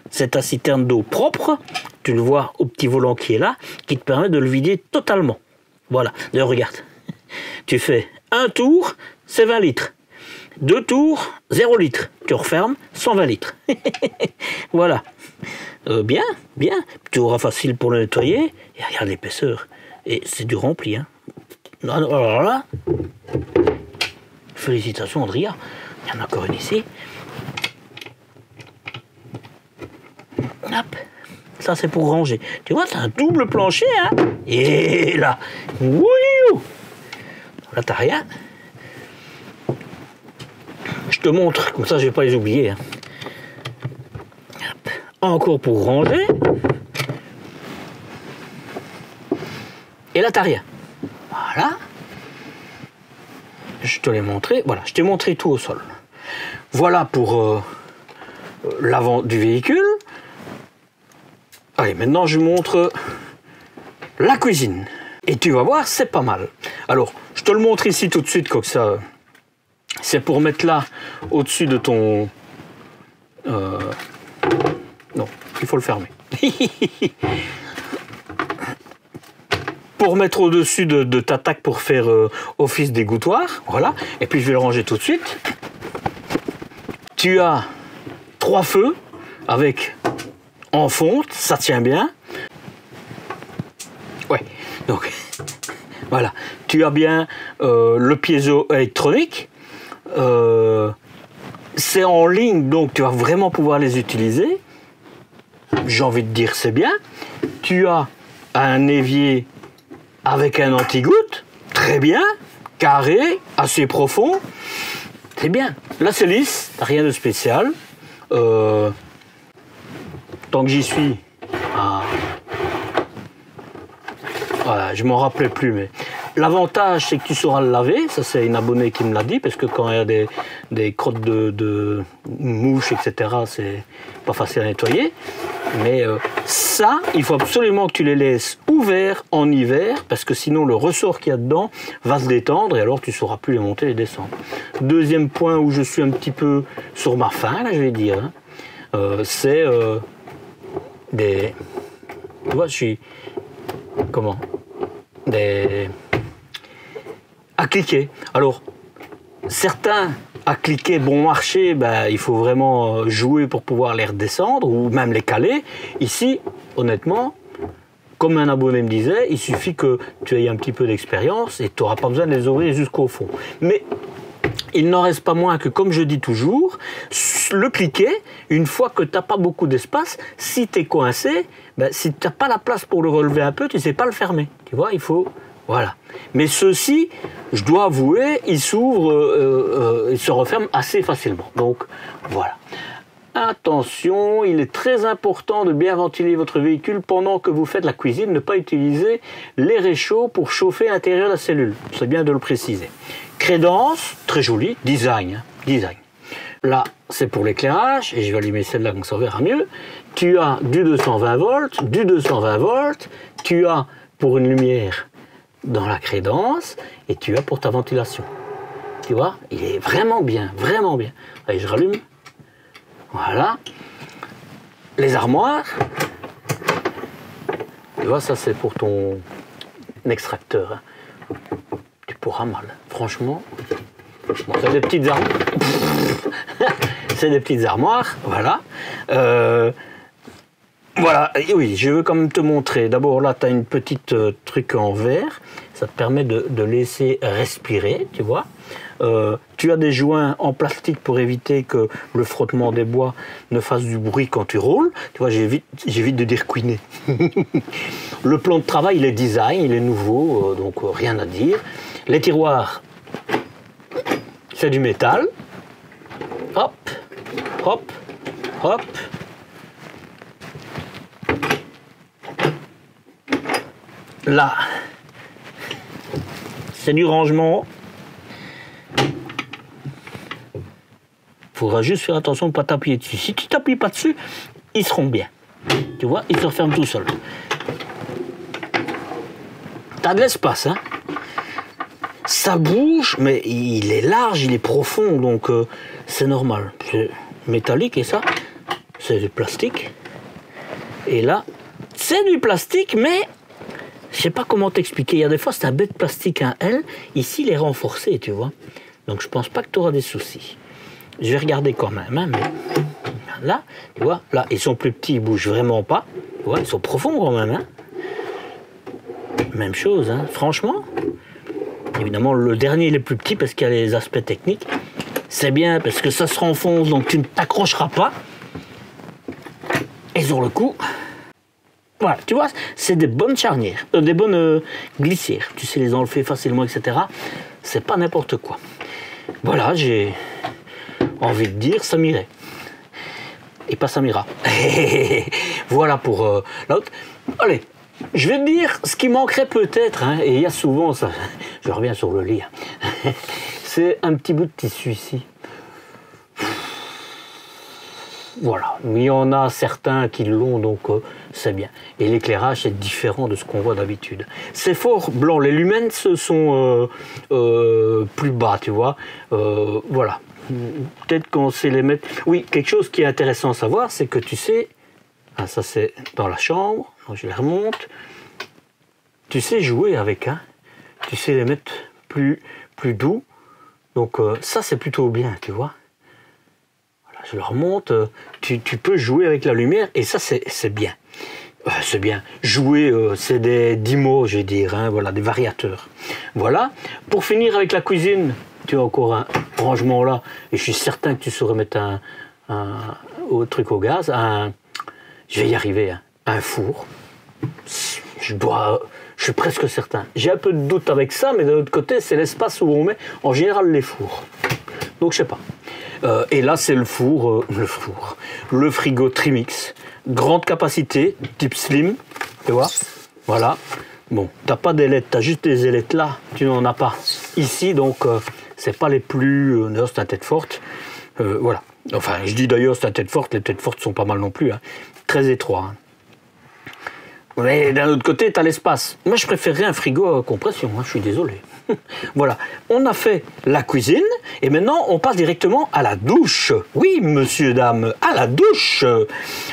[SPEAKER 1] C'est ta citerne d'eau propre. Tu le vois au petit volant qui est là, qui te permet de le vider totalement. Voilà. D'ailleurs, regarde. Tu fais un tour, c'est 20 litres. 2 tours, 0 litres. Tu refermes, 120 litres. Voilà. Bien, bien. Tu auras facile pour le nettoyer. Et regarde l'épaisseur. Et c'est du rempli. Hein. Alors là, félicitations, Andrea. Il y en a encore une ici. Hop. Ça, c'est pour ranger. Tu vois, c'est un double plancher, hein. Et là, wouiou. Là, t'as rien. Je te montre, comme ça, je vais pas les oublier. Hein. Hop. Encore pour ranger. Et là, t'as rien. Voilà. Je te l'ai montré. Voilà, je t'ai montré tout au sol. Voilà pour l'avant du véhicule. Allez, maintenant je montre la cuisine. Et tu vas voir, c'est pas mal. Alors, je te le montre ici tout de suite, comme ça. C'est pour mettre là, au-dessus de ton... Non, il faut le fermer. Pour mettre au-dessus de ta taque pour faire office d'égouttoir. Voilà. Et puis je vais le ranger tout de suite. Tu as 3 feux avec... en fonte, ça tient bien. Ouais, donc voilà. Tu as bien le piézo électronique. C'est en ligne, donc tu vas vraiment pouvoir les utiliser. J'ai envie de dire c'est bien. Tu as un évier avec un anti-goutte. Très bien. Carré, assez profond. C'est bien. Là c'est lisse, rien de spécial. Tant que j'y suis, Voilà, je m'en rappelais plus, mais l'avantage c'est que tu sauras le laver, ça c'est une abonnée qui me l'a dit, parce que quand il y a des crottes de mouches, etc., c'est pas facile à nettoyer. Mais ça, il faut absolument que tu les laisses ouverts en hiver, parce que sinon le ressort qu'il y a dedans va se détendre et alors tu sauras plus les monter et les descendre. Deuxième point où je suis un petit peu sur ma faim, là je vais dire, hein, c'est des... Tu vois, je suis... Comment à cliquer. Alors, certains à cliquer bon marché, ben, il faut vraiment jouer pour pouvoir les redescendre ou même les caler. Ici, honnêtement, comme un abonné me disait, il suffit que tu aies un petit peu d'expérience et tu n'auras pas besoin de les ouvrir jusqu'au fond. Mais il n'en reste pas moins que, comme je dis toujours, le cliquer, une fois que tu n'as pas beaucoup d'espace, si tu es coincé, ben, si tu n'as pas la place pour le relever un peu, tu ne sais pas le fermer. Tu vois, il faut... Voilà. Mais ceux-ci, je dois avouer, ils s'ouvrent, ils se referment assez facilement. Donc, voilà. Attention, il est très important de bien ventiler votre véhicule pendant que vous faites la cuisine. Ne pas utiliser les réchauds pour chauffer l'intérieur de la cellule. C'est bien de le préciser. Crédence, très joli. Design. Hein. Design. Là, c'est pour l'éclairage. Et je vais allumer celle-là, donc ça verra mieux. Tu as du 220 volts, du 220 volts. Tu as pour une lumière dans la crédence. Et tu as pour ta ventilation. Tu vois, il est vraiment bien, vraiment bien. Allez, je rallume. Voilà. Les armoires. Tu vois, ça c'est pour ton extracteur. Hein. Tu pourras mal. Franchement. Bon, c'est des petites armoires. C'est des petites armoires. Voilà. Voilà. Et oui, je veux quand même te montrer. D'abord, là, tu as une petite truc en verre. Ça te permet de laisser respirer, tu vois. Tu as des joints en plastique pour éviter que le frottement des bois ne fasse du bruit quand tu roules. Tu vois, j'évite de dire couiner. Le plan de travail, il est design, il est nouveau, donc rien à dire. Les tiroirs, c'est du métal. Hop, hop, hop. Là, c'est du rangement. Il faudra juste faire attention de ne pas t'appuyer dessus. Si tu ne t'appuies pas dessus, ils seront bien. Tu vois, ils se referment tout seuls. Tu as de l'espace, hein. Ça bouge, mais il est large, il est profond, donc c'est normal. C'est métallique et ça, c'est du plastique. Et là, c'est du plastique, mais je sais pas comment t'expliquer. Il y a des fois, c'est un bête plastique, un L. Ici, il est renforcé, tu vois. Donc, je pense pas que tu auras des soucis. Je vais regarder quand même, hein, mais là, tu vois, là, ils sont plus petits, ils bougent vraiment pas. Tu vois, ils sont profonds quand même, hein. Même chose, hein, franchement. Évidemment, le dernier, il est plus petit parce qu'il y a les aspects techniques. C'est bien parce que ça se renfonce, donc tu ne t'accrocheras pas. Et sur le coup, voilà, tu vois, c'est des bonnes charnières, des bonnes glissières. Tu sais les enlever facilement, etc. C'est pas n'importe quoi. Voilà, j'ai envie de dire, ça m'irait. Et pas ça m'ira. Voilà pour l'autre. Allez, je vais te dire ce qui manquerait peut-être, hein, et il y a souvent ça. Je reviens sur le lit. C'est un petit bout de tissu ici. Voilà, il y en a certains qui l'ont, donc c'est bien. Et l'éclairage est différent de ce qu'on voit d'habitude. C'est fort blanc, les lumens sont plus bas, tu vois. Voilà, peut-être qu'on sait les mettre... Oui, quelque chose qui est intéressant à savoir, c'est que tu sais... Ah, ça c'est dans la chambre, donc je les remonte. Tu sais jouer avec, hein. Tu sais les mettre plus doux. Donc ça c'est plutôt bien, tu vois. Je le remonte, tu peux jouer avec la lumière et ça c'est bien. C'est bien. Jouer, c'est des dimos, je vais dire, hein, voilà, des variateurs. Voilà. Pour finir avec la cuisine, tu as encore un rangement là et je suis certain que tu saurais mettre un truc au gaz, je vais y arriver, hein, un four. Je suis presque certain. J'ai un peu de doute avec ça, mais d'un autre côté, c'est l'espace où on met en général les fours. Donc je sais pas. Et là, c'est le frigo Trimix. Grande capacité, type slim, tu vois. Voilà. Bon, t'as pas d'ailettes, t'as juste des ailettes là, tu n'en as pas ici, donc c'est pas les plus... d'ailleurs, c'est un tête forte. Voilà. Enfin, je dis d'ailleurs, c'est un tête forte, les têtes fortes sont pas mal non plus. Hein. Très étroit. Hein. Mais d'un autre côté, t'as l'espace. Moi, je préférerais un frigo à compression, hein, je suis désolé. Voilà, on a fait la cuisine et maintenant on passe directement à la douche. Oui, monsieur, dame, à la douche.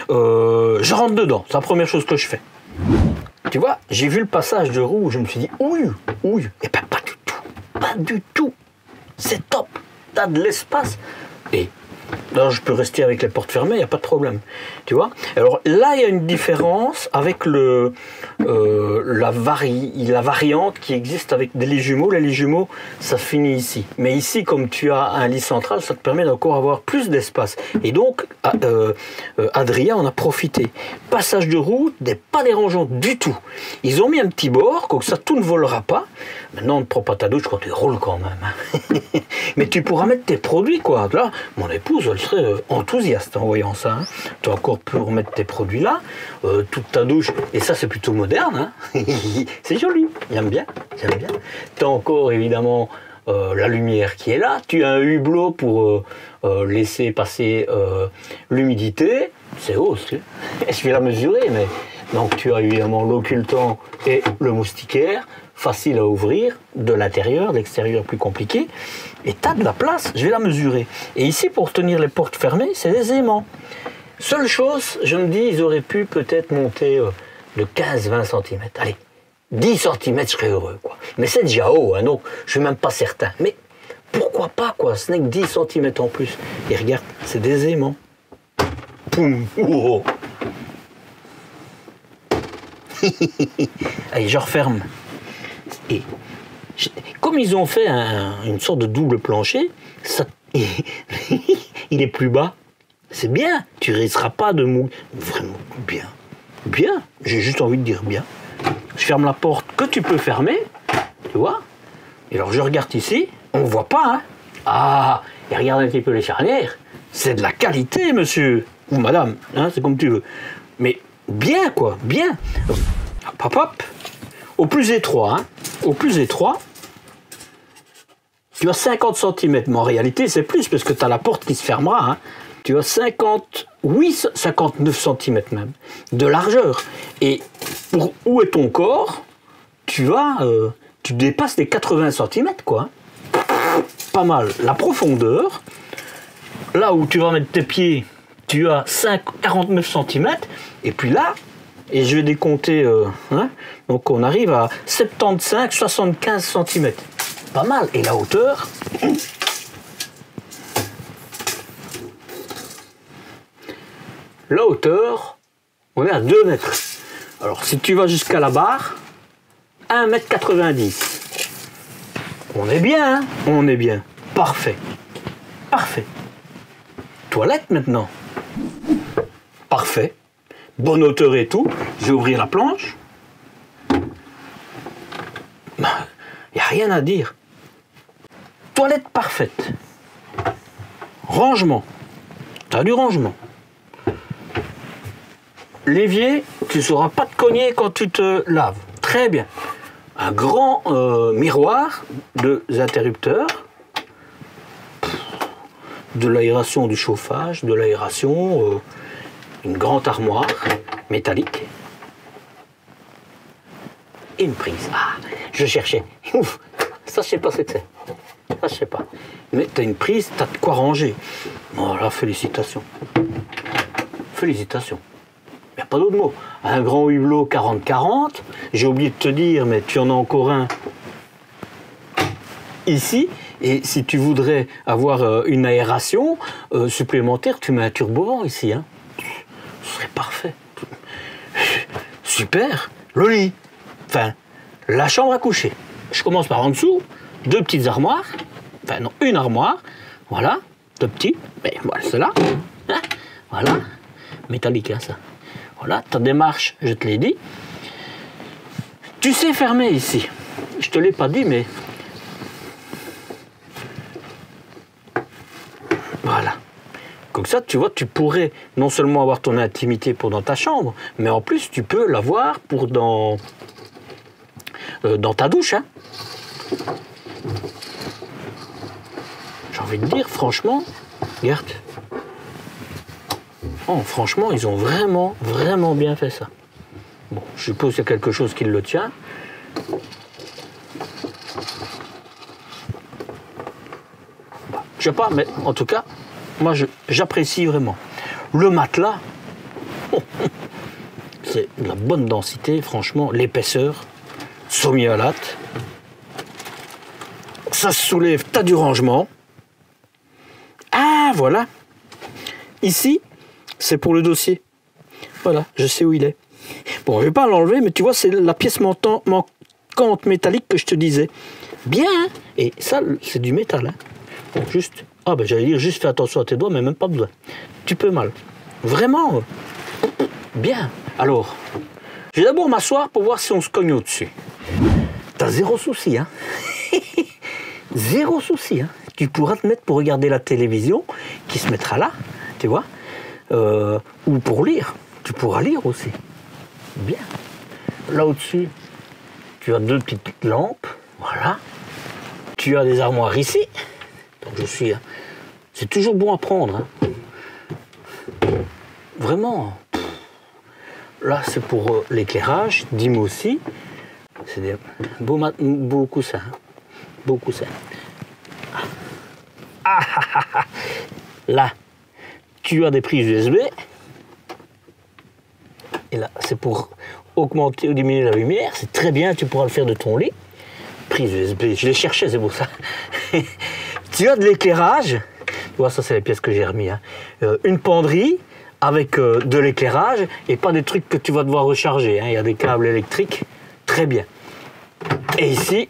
[SPEAKER 1] Je rentre dedans, c'est la première chose que je fais. Tu vois, j'ai vu le passage de roue, je me suis dit, ouille, et ben pas du tout, pas du tout. C'est top, t'as de l'espace. Et là, je peux rester avec les portes fermées, il n'y a pas de problème. Tu vois? Alors là, il y a une différence avec la variante qui existe avec des lits jumeaux. Les lits jumeaux, ça finit ici. Mais ici, comme tu as un lit central, ça te permet d'encore avoir plus d'espace. Et donc, Adrien en a profité. Passage de roue, pas dérangeant du tout. Ils ont mis un petit bord, comme ça, tout ne volera pas. Maintenant, on ne prend pas ta douche quand tu roules quand même. Mais tu pourras mettre tes produits, quoi. Là, mon épouse, elle serait enthousiaste en voyant ça. Hein. Tu as encore pu remettre tes produits là, toute ta douche. Et ça, c'est plutôt moderne. Hein. C'est joli. J'aime bien. Tu as encore, évidemment, la lumière qui est là. Tu as un hublot pour laisser passer l'humidité. C'est haut aussi. Je vais la mesurer, mais... Donc, tu as évidemment l'occultant et le moustiquaire. Facile à ouvrir, de l'intérieur, de l'extérieur plus compliqué, et tu as de la place, je vais la mesurer. Et ici, pour tenir les portes fermées, c'est des aimants. Seule chose, je me dis, ils auraient pu peut-être monter de 15-20 cm. Allez, 10 cm, je serais heureux, quoi. Mais c'est déjà haut, hein, donc je suis même pas certain. Mais pourquoi pas, quoi, ce n'est que 10 cm en plus. Et regarde, c'est des aimants. Poum, oh. Allez, je referme. Et comme ils ont fait une sorte de double plancher, ça, il est plus bas. C'est bien, tu ne risqueras pas de mou. Vraiment bien. Bien, j'ai juste envie de dire bien. Je ferme la porte que tu peux fermer, tu vois. Et alors je regarde ici, on ne voit pas. Hein. Ah, et regarde un petit peu les charnières. C'est de la qualité, monsieur. Ou madame, hein, c'est comme tu veux. Mais bien, quoi, bien. Hop, hop. Au plus étroit, hein, au plus étroit, tu as 50 cm, mais en réalité c'est plus parce que tu as la porte qui se fermera. Hein. Tu as 59 cm même de largeur. Et pour où est ton corps, tu dépasses les 80 cm, quoi. Pas mal. La profondeur, là où tu vas mettre tes pieds, tu as 49 cm, et puis là, et je vais décompter, hein, donc on arrive à 75-75 cm. Pas mal. Et la hauteur, on est à 2 mètres. Alors si tu vas jusqu'à la barre, 1,90 m. On est bien, hein, on est bien. Parfait. Parfait. Toilette maintenant. Parfait. Bonne hauteur et tout. Je vais ouvrir la planche. Il n'y a rien à dire. Toilette parfaite. Rangement. Tu as du rangement. L'évier, tu ne sauras pas te cogner quand tu te laves. Très bien. Un grand miroir de interrupteurs. De l'aération, du chauffage, de l'aération... une grande armoire métallique et une prise. Ah, je cherchais. Ouf, ça je sais pas ce que c'est. Ça je sais pas. Mais tu as une prise, tu as de quoi ranger. Voilà, félicitations. Félicitations. Il n'y a pas d'autre mot. Un grand hublot 40-40. J'ai oublié de te dire, mais tu en as encore un ici. Et si tu voudrais avoir une aération supplémentaire, tu mets un turbo-vent ici, hein. Ce serait parfait. Super. Le lit. Enfin, la chambre à coucher. Je commence par en dessous. 2 petites armoires. Enfin, non, une armoire. Voilà. 2 petites. Mais voilà, celle-là. Hein, voilà. Métallique, hein, ça. Voilà. Ta démarche, je te l'ai dit. Tu sais fermer ici. Je te l'ai pas dit, mais... Voilà. Comme ça, tu vois, tu pourrais non seulement avoir ton intimité pour dans ta chambre, mais en plus, tu peux l'avoir pour dans dans ta douche. Hein. J'ai envie de dire, franchement, regarde. Oh, franchement, ils ont vraiment bien fait ça. Bon, je suppose qu'il y a quelque chose qui le tient. Je sais pas, mais en tout cas, moi j'apprécie vraiment. Le matelas, c'est de la bonne densité, franchement, l'épaisseur, semi-alate. Ça se soulève, t'as du rangement. Ah, voilà. Ici, c'est pour le dossier. Voilà, je sais où il est. Bon, je vais pas l'enlever, mais tu vois, c'est la pièce manquante métallique que je te disais. Bien, hein. Et ça, c'est du métal. Hein. Bon, juste... Ah ben j'allais dire, juste fais attention à tes doigts, mais même pas besoin. Tu peux mal. Vraiment bien. Alors, je vais d'abord m'asseoir pour voir si on se cogne au-dessus. T'as zéro souci, hein. Zéro souci, hein. Tu pourras te mettre pour regarder la télévision, qui se mettra là, tu vois. Ou pour lire. Tu pourras lire aussi. Bien. Là au-dessus, tu as 2 petites lampes. Voilà. Tu as des armoires ici. Donc je suis... C'est toujours bon à prendre. Hein. Vraiment. Là, c'est pour l'éclairage. Dis-moi aussi. C'est des beaux coussins. Hein. Beaux coussins. Là, tu as des prises USB. Et là, c'est pour augmenter ou diminuer la lumière. C'est très bien, tu pourras le faire de ton lit. Prise USB, je les cherchais, c'est pour ça. Tu as de l'éclairage. Tu vois, ça, c'est les pièces que j'ai remis. Hein. Une penderie avec de l'éclairage et pas des trucs que tu vas devoir recharger. Hein. Il y a des câbles électriques. Très bien. Et ici,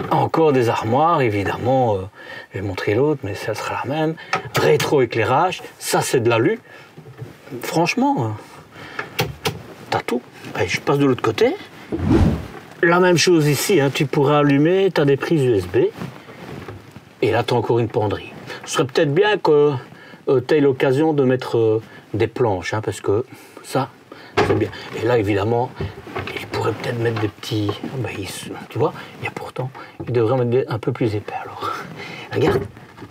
[SPEAKER 1] encore des armoires, évidemment. Je vais montrer l'autre, mais ça sera la même. Rétro-éclairage. Ça, c'est de l'alu. Franchement, t'as tout. Allez, je passe de l'autre côté. La même chose ici, hein, tu pourras allumer, tu as des prises USB. Et là, tu as encore une penderie. Ce serait peut-être bien que tu aies l'occasion de mettre des planches, hein, parce que ça, c'est bien. Et là, évidemment, il pourrait peut-être mettre des petits... Ben, tu vois, il y a pourtant, il devrait mettre un peu plus épais. Alors, regarde,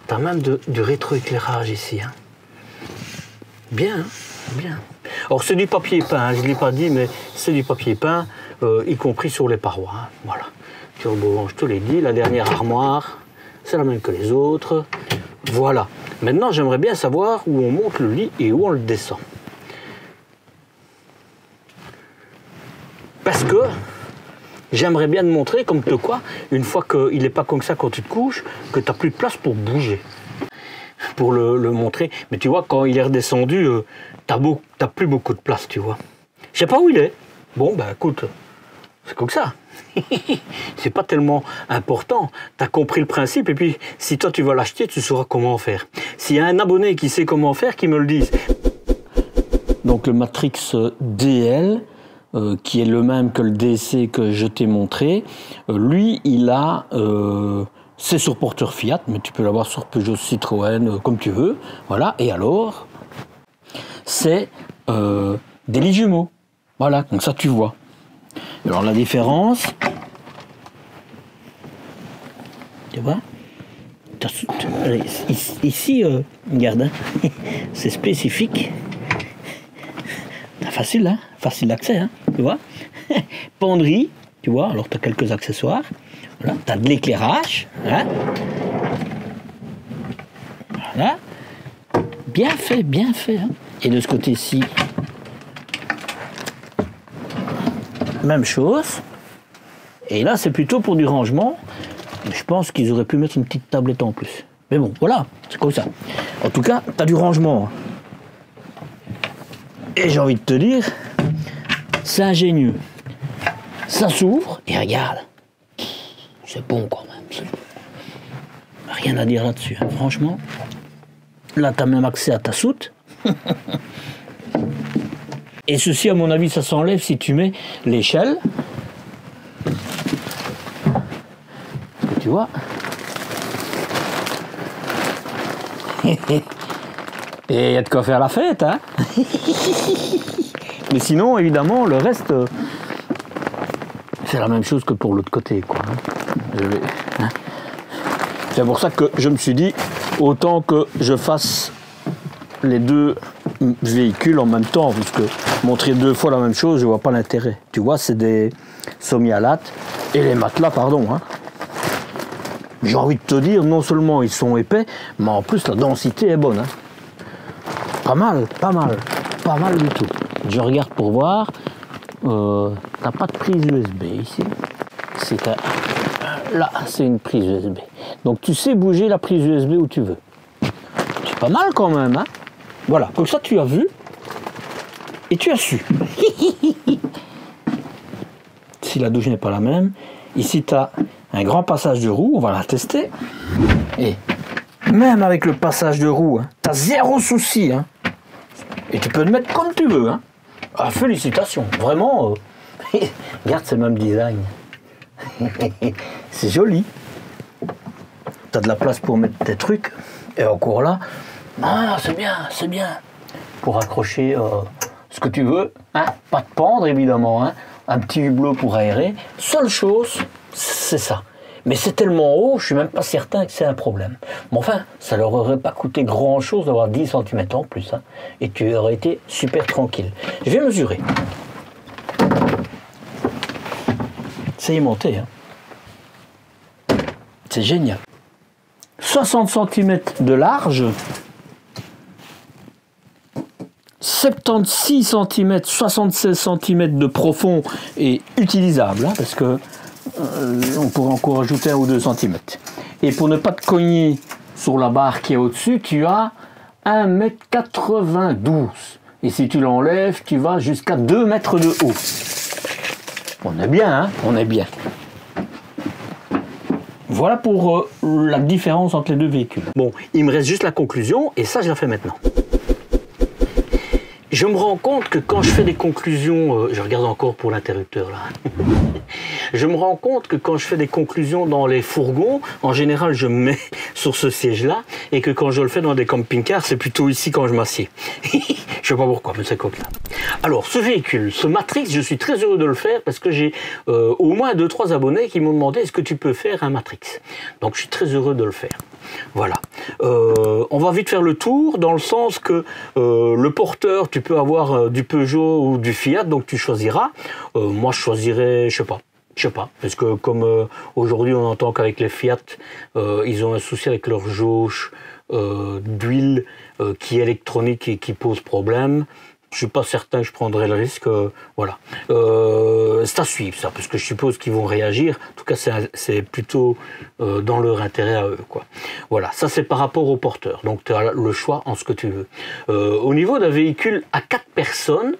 [SPEAKER 1] tu as même du rétroéclairage ici. Hein. Bien, hein, bien. Alors, c'est du papier peint, hein, je ne l'ai pas dit, mais c'est du papier peint, y compris sur les parois. Hein, voilà. Bon, je te l'ai dit, la dernière armoire, c'est la même que les autres. Voilà. Maintenant, j'aimerais bien savoir où on monte le lit et où on le descend. Parce que j'aimerais bien te montrer comme de quoi, une fois qu'il n'est pas comme ça quand tu te couches, que tu n'as plus de place pour bouger. Pour le montrer. Mais tu vois, quand il est redescendu, t'as plus beaucoup de place, tu vois. Je sais pas où il est. Bon, ben écoute, c'est comme ça. C'est pas tellement important. T'as compris le principe, et puis si toi tu vas l'acheter, tu sauras comment faire. S'il y a un abonné qui sait comment faire, qu'il me le dise. Donc le Matrix DL, qui est le même que le DC que je t'ai montré, lui, il a... c'est sur porteur Fiat, mais tu peux l'avoir sur Peugeot, Citroën, comme tu veux. Voilà. Et alors, c'est des lits jumeaux. Voilà, donc ça tu vois. Alors la différence, tu vois, ici, regarde, hein, c'est spécifique. Facile, hein, facile d'accès, hein, tu vois. Penderie, tu vois, alors tu as quelques accessoires. Voilà, tu as de l'éclairage. Hein. Voilà. Bien fait, bien fait. Hein. Et de ce côté-ci, même chose. Et là, c'est plutôt pour du rangement. Je pense qu'ils auraient pu mettre une petite tablette en plus. Mais bon, voilà, c'est comme ça. En tout cas, tu as du rangement. Et j'ai envie de te dire, c'est ingénieux. Ça s'ouvre et regarde. C'est bon quand même. C'est bon. Rien à dire là-dessus, hein. Franchement. Là, tu as même accès à ta soute. Et ceci, à mon avis, ça s'enlève si tu mets l'échelle. Tu vois. Et il y a de quoi faire la fête, hein. Mais sinon, évidemment, le reste, C'est la même chose que pour l'autre côté, quoi. Hein. C'est pour ça que je me suis dit, autant que je fasse les deux véhicules en même temps, puisque montrer deux fois la même chose, je vois pas l'intérêt. Tu vois, c'est des somialates et les matelas, pardon. Hein. J'ai envie de te dire, non seulement ils sont épais, mais en plus la densité est bonne. Hein. Pas mal, pas mal, pas mal du tout. Je regarde pour voir. T'as pas de prise USB ici. Là, c'est une prise USB. Donc tu sais bouger la prise USB où tu veux. C'est pas mal quand même, hein. Voilà, comme ça tu as vu et tu as su. Si la douche n'est pas la même, ici tu as un grand passage de roue, on va la tester. Et même avec le passage de roue, hein, tu as zéro souci. Hein. Et tu peux le mettre comme tu veux. Hein. Ah, félicitations, vraiment. Regarde ce même design. C'est joli. Tu as de la place pour mettre tes trucs. Et encore là, ah, c'est bien, c'est bien. Pour accrocher ce que tu veux. Hein. Pas de pendre, évidemment. Hein. Un petit hublot pour aérer. Seule chose, c'est ça. Mais c'est tellement haut, je suis même pas certain que c'est un problème. Mais enfin, ça leur aurait pas coûté grand chose d'avoir 10 cm en plus. Hein. Et tu aurais été super tranquille. Je vais mesurer. C'est aimanté. Hein. C'est génial. 60 cm de large. 76 cm, 76 cm de profond et utilisable, hein, parce que on pourrait encore ajouter 1 ou 2 cm. Et pour ne pas te cogner sur la barre qui est au-dessus, tu as 1,92 m. Et si tu l'enlèves, tu vas jusqu'à 2 mètres de haut. On est bien, hein, on est bien. Voilà pour la différence entre les deux véhicules. Bon, il me reste juste la conclusion, et ça, je la fais maintenant. Je me rends compte que quand je fais des conclusions, je regarde encore pour l'interrupteur là, je me rends compte que quand je fais des conclusions dans les fourgons, en général je me mets sur ce siège là, et que quand je le fais dans des camping-cars, c'est plutôt ici quand je m'assieds. Je sais pas pourquoi, mais c'est comme ça. Alors ce véhicule, ce Matrix, je suis très heureux de le faire parce que j'ai au moins 2-3 abonnés qui m'ont demandé est-ce que tu peux faire un Matrix. Donc je suis très heureux de le faire. Voilà. On va vite faire le tour dans le sens que le porteur, tu peux avoir du Peugeot ou du Fiat, donc tu choisiras. Moi, je choisirais, je sais pas, parce que comme aujourd'hui on entend qu'avec les Fiat, ils ont un souci avec leur jauge d'huile qui est électronique et qui pose problème. Je suis pas certain que je prendrais le risque, voilà. C'est à suivre ça, parce que je suppose qu'ils vont réagir. En tout cas, c'est plutôt dans leur intérêt à eux, quoi. Voilà, ça c'est par rapport au porteur. Donc tu as le choix en ce que tu veux. Au niveau d'un véhicule à 4 personnes,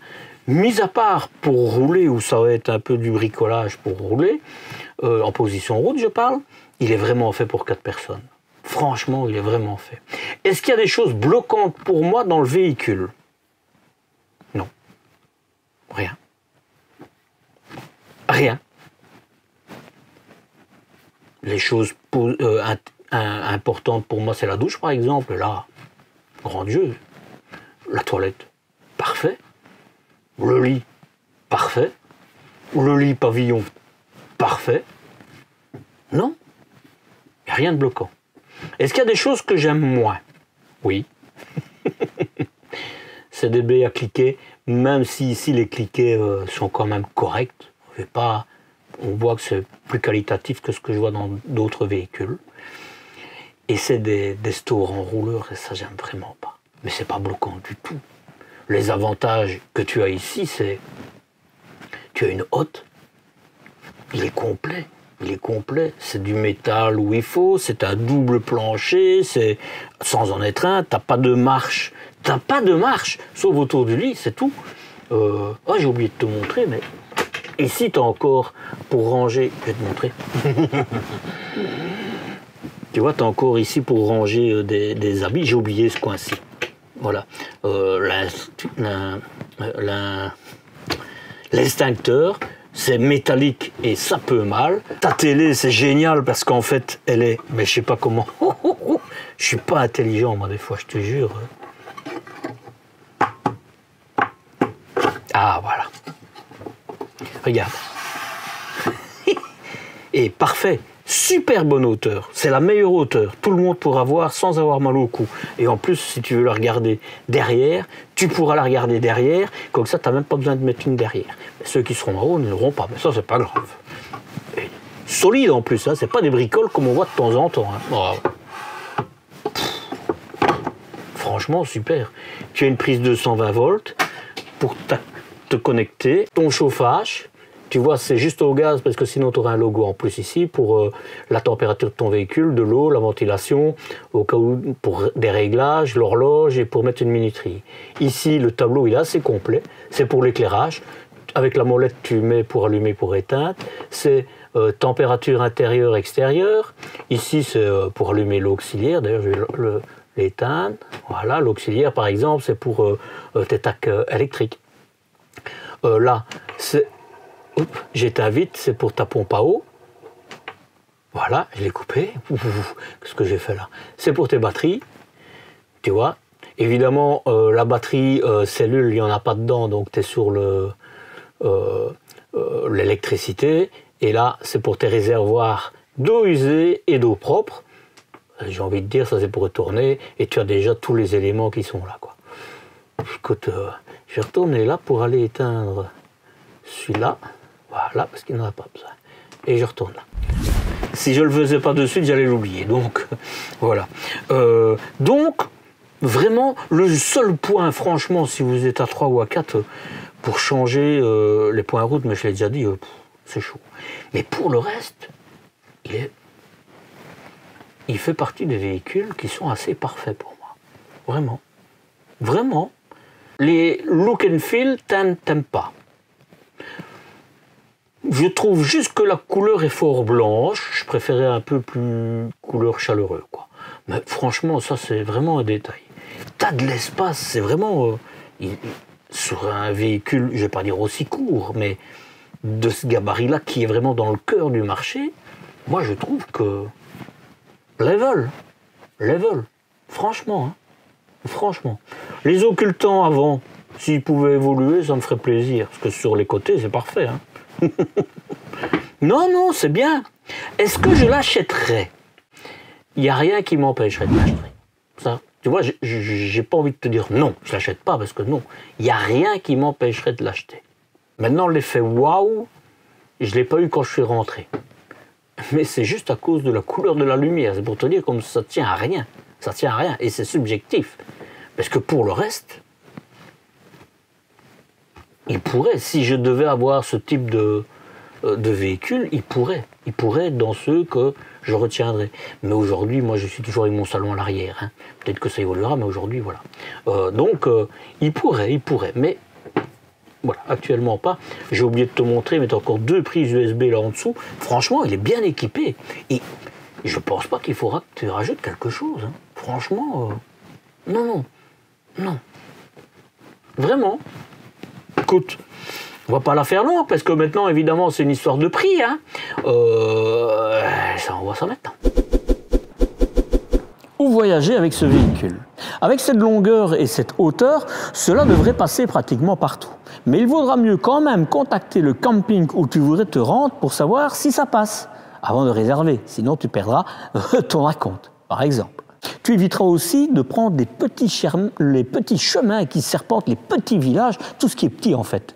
[SPEAKER 1] mis à part pour rouler, où ça va être un peu du bricolage pour rouler, en position route, je parle, il est vraiment fait pour 4 personnes. Franchement, il est vraiment fait. Est-ce qu'il y a des choses bloquantes pour moi dans le véhicule ? Non. Rien. Rien. Les choses importantes pour moi, c'est la douche, par exemple. Là, grand Dieu. La toilette, parfait. Le lit, parfait. Le lit pavillon, parfait. Non. Il n'y a rien de bloquant. Est-ce qu'il y a des choses que j'aime moins ? Oui. C'est des baies à cliquer, même si ici les cliquets sont quand même corrects. On voit que c'est plus qualitatif que ce que je vois dans d'autres véhicules. Et c'est des stores en rouleur, et ça j'aime vraiment pas. Mais c'est pas bloquant du tout. Les avantages que tu as ici, c'est tu as une hotte, il est complet. Il est complet, c'est du métal où il faut, c'est un double plancher, c'est sans en être un, t'as pas de marche, sauf autour du lit, c'est tout. Oh, j'ai oublié de te montrer, mais ici t'as encore pour ranger, je vais te montrer. Tu vois, t'as encore ici pour ranger des habits, j'ai oublié ce coin-ci. Voilà, l'extincteur. C'est métallique et ça peut mal. Ta télé, c'est génial parce qu'en fait, elle est... Mais je sais pas comment... Je suis pas intelligent, moi, des fois, je te jure. Ah, voilà. Regarde. Et parfait, super bonne hauteur, c'est la meilleure hauteur. Tout le monde pourra voir sans avoir mal au cou. Et en plus, si tu veux la regarder derrière, tu pourras la regarder derrière, comme ça, tu n'as même pas besoin de mettre une derrière. Mais ceux qui seront en haut ne l'auront pas, mais ça, c'est pas grave. Et solide en plus, hein, c'est pas des bricoles comme on voit de temps en temps. Hein. Oh. Franchement, super. Tu as une prise de 120 volts pour te connecter, ton chauffage. Tu vois, c'est juste au gaz parce que sinon tu auras un logo en plus ici pour la température de ton véhicule, de l'eau, la ventilation, au cas où pour des réglages, l'horloge et pour mettre une minuterie. Ici, le tableau il est assez complet, c'est pour l'éclairage. Avec la molette, tu mets pour allumer, pour éteindre. C'est température intérieure, extérieure. Ici, c'est pour allumer l'auxiliaire. D'ailleurs, je vais l'éteindre. Voilà, l'auxiliaire, par exemple, c'est pour tes tacs électriques. Là, c'est... J'éteins vite, c'est pour ta pompe à eau. Voilà, je l'ai coupé. Qu'est-ce que j'ai fait là? C'est pour tes batteries, tu vois. Évidemment, la batterie cellule, il n'y en a pas dedans, donc tu es sur l'électricité. Et là, c'est pour tes réservoirs d'eau usée et d'eau propre. J'ai envie de dire, ça c'est pour retourner. Et tu as déjà tous les éléments qui sont là, quoi. Écoute, je vais retourner là pour aller éteindre celui-là. Voilà, parce qu'il n'en a pas besoin. Et je retourne là. Si je ne le faisais pas de suite, j'allais l'oublier. Donc, voilà. Donc, vraiment, le seul point, franchement, si vous êtes à 3 ou à 4, pour changer les points à route, mais je l'ai déjà dit, c'est chaud. Mais pour le reste, il fait partie des véhicules qui sont assez parfaits pour moi. Vraiment. Vraiment. Les look and feel, t'aimes pas. Je trouve juste que la couleur est fort blanche. Je préférais un peu plus couleur chaleureux, quoi. Mais franchement, ça, c'est vraiment un détail. T'as de l'espace, c'est vraiment... sur un véhicule, je ne vais pas dire aussi court, mais de ce gabarit-là, qui est vraiment dans le cœur du marché, moi, je trouve que... Level. Franchement, hein. Franchement. Les occultants avant, s'ils pouvaient évoluer, ça me ferait plaisir. Parce que sur les côtés, c'est parfait, hein. Non, c'est bien. Est-ce que je l'achèterais? Il n'y a rien qui m'empêcherait de l'acheter. Ça, tu vois, j'ai pas envie de te dire non, je l'achète pas parce que non. Il n'y a rien qui m'empêcherait de l'acheter. Maintenant, l'effet waouh, je l'ai pas eu quand je suis rentré. Mais c'est juste à cause de la couleur de la lumière. C'est pour te dire comme ça tient à rien. Ça tient à rien et c'est subjectif. Parce que pour le reste, il pourrait, si je devais avoir ce type de véhicule, il pourrait être dans ceux que je retiendrai. Mais aujourd'hui, moi, je suis toujours avec mon salon à l'arrière. Hein. Peut-être que ça évoluera, mais aujourd'hui, voilà. Donc, il pourrait. Mais, voilà, actuellement pas. J'ai oublié de te montrer, mais tu as encore 2 prises USB là en dessous. Franchement, il est bien équipé. Et je pense pas qu'il faudra que tu rajoutes quelque chose. Hein. Franchement, non. Vraiment. Écoute, on va pas la faire longue, parce que maintenant, évidemment, c'est une histoire de prix. Hein. Ça, on voit ça maintenant. Où voyager avec ce véhicule? Avec cette longueur et cette hauteur, cela devrait passer pratiquement partout. Mais il vaudra mieux quand même contacter le camping où tu voudrais te rendre pour savoir si ça passe, avant de réserver. Sinon, tu perdras ton acompte, par exemple. Tu éviteras aussi de prendre les petits chemins qui serpentent les petits villages, tout ce qui est petit en fait.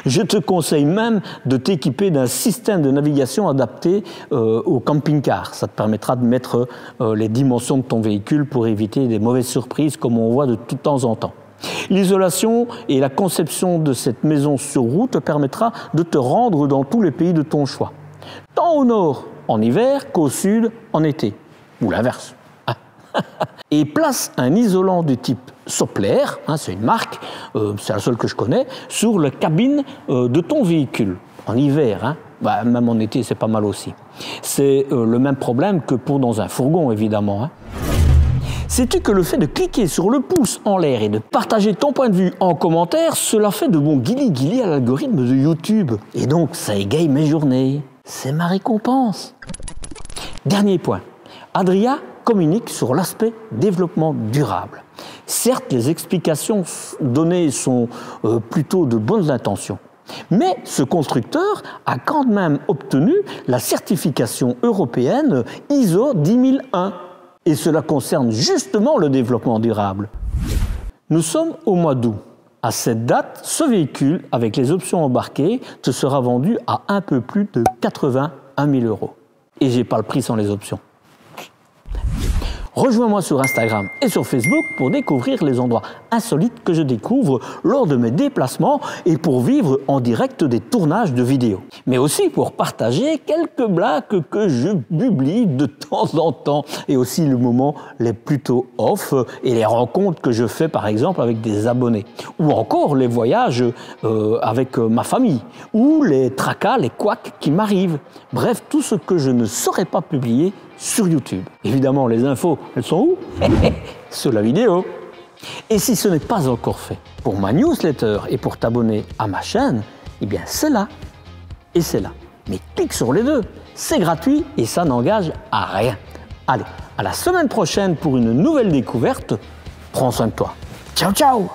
[SPEAKER 1] Je te conseille même de t'équiper d'un système de navigation adapté au camping-car. Ça te permettra de mettre les dimensions de ton véhicule pour éviter des mauvaises surprises comme on voit de temps en temps. L'isolation et la conception de cette maison sur roue te permettra de te rendre dans tous les pays de ton choix. Tant au nord en hiver qu'au sud en été, ou l'inverse. Et place un isolant du type Soppler, hein, c'est une marque, c'est la seule que je connais, sur la cabine de ton véhicule. En hiver, hein, même en été, c'est pas mal aussi. C'est le même problème que pour dans un fourgon, évidemment. Hein. Sais-tu que le fait de cliquer sur le pouce en l'air et de partager ton point de vue en commentaire, cela fait de bons guili-guili à l'algorithme de YouTube. Et donc, ça égaye mes journées. C'est ma récompense. Dernier point. Adria communique sur l'aspect développement durable. Certes, les explications données sont plutôt de bonnes intentions, Mais ce constructeur a quand même obtenu la certification européenne ISO 10001. Et cela concerne justement le développement durable. Nous sommes au mois d'août. À cette date, ce véhicule, avec les options embarquées, te sera vendu à un peu plus de 81 000 €. Et j'ai pas le prix sans les options. Rejoins-moi sur Instagram et sur Facebook pour découvrir les endroits insolites que je découvre lors de mes déplacements et pour vivre en direct des tournages de vidéos. Mais aussi pour partager quelques blagues que je publie de temps en temps et aussi le moment les plutôt off et les rencontres que je fais par exemple avec des abonnés ou encore les voyages avec ma famille ou les tracas, les couacs qui m'arrivent. Bref, tout ce que je ne saurais pas publier sur YouTube. Évidemment, les infos, elles sont où? Sur la vidéo. Et si ce n'est pas encore fait, pour ma newsletter et pour t'abonner à ma chaîne, eh bien c'est là et c'est là. Mais clique sur les deux, c'est gratuit et ça n'engage à rien. Allez, à la semaine prochaine pour une nouvelle découverte. Prends soin de toi. Ciao, ciao!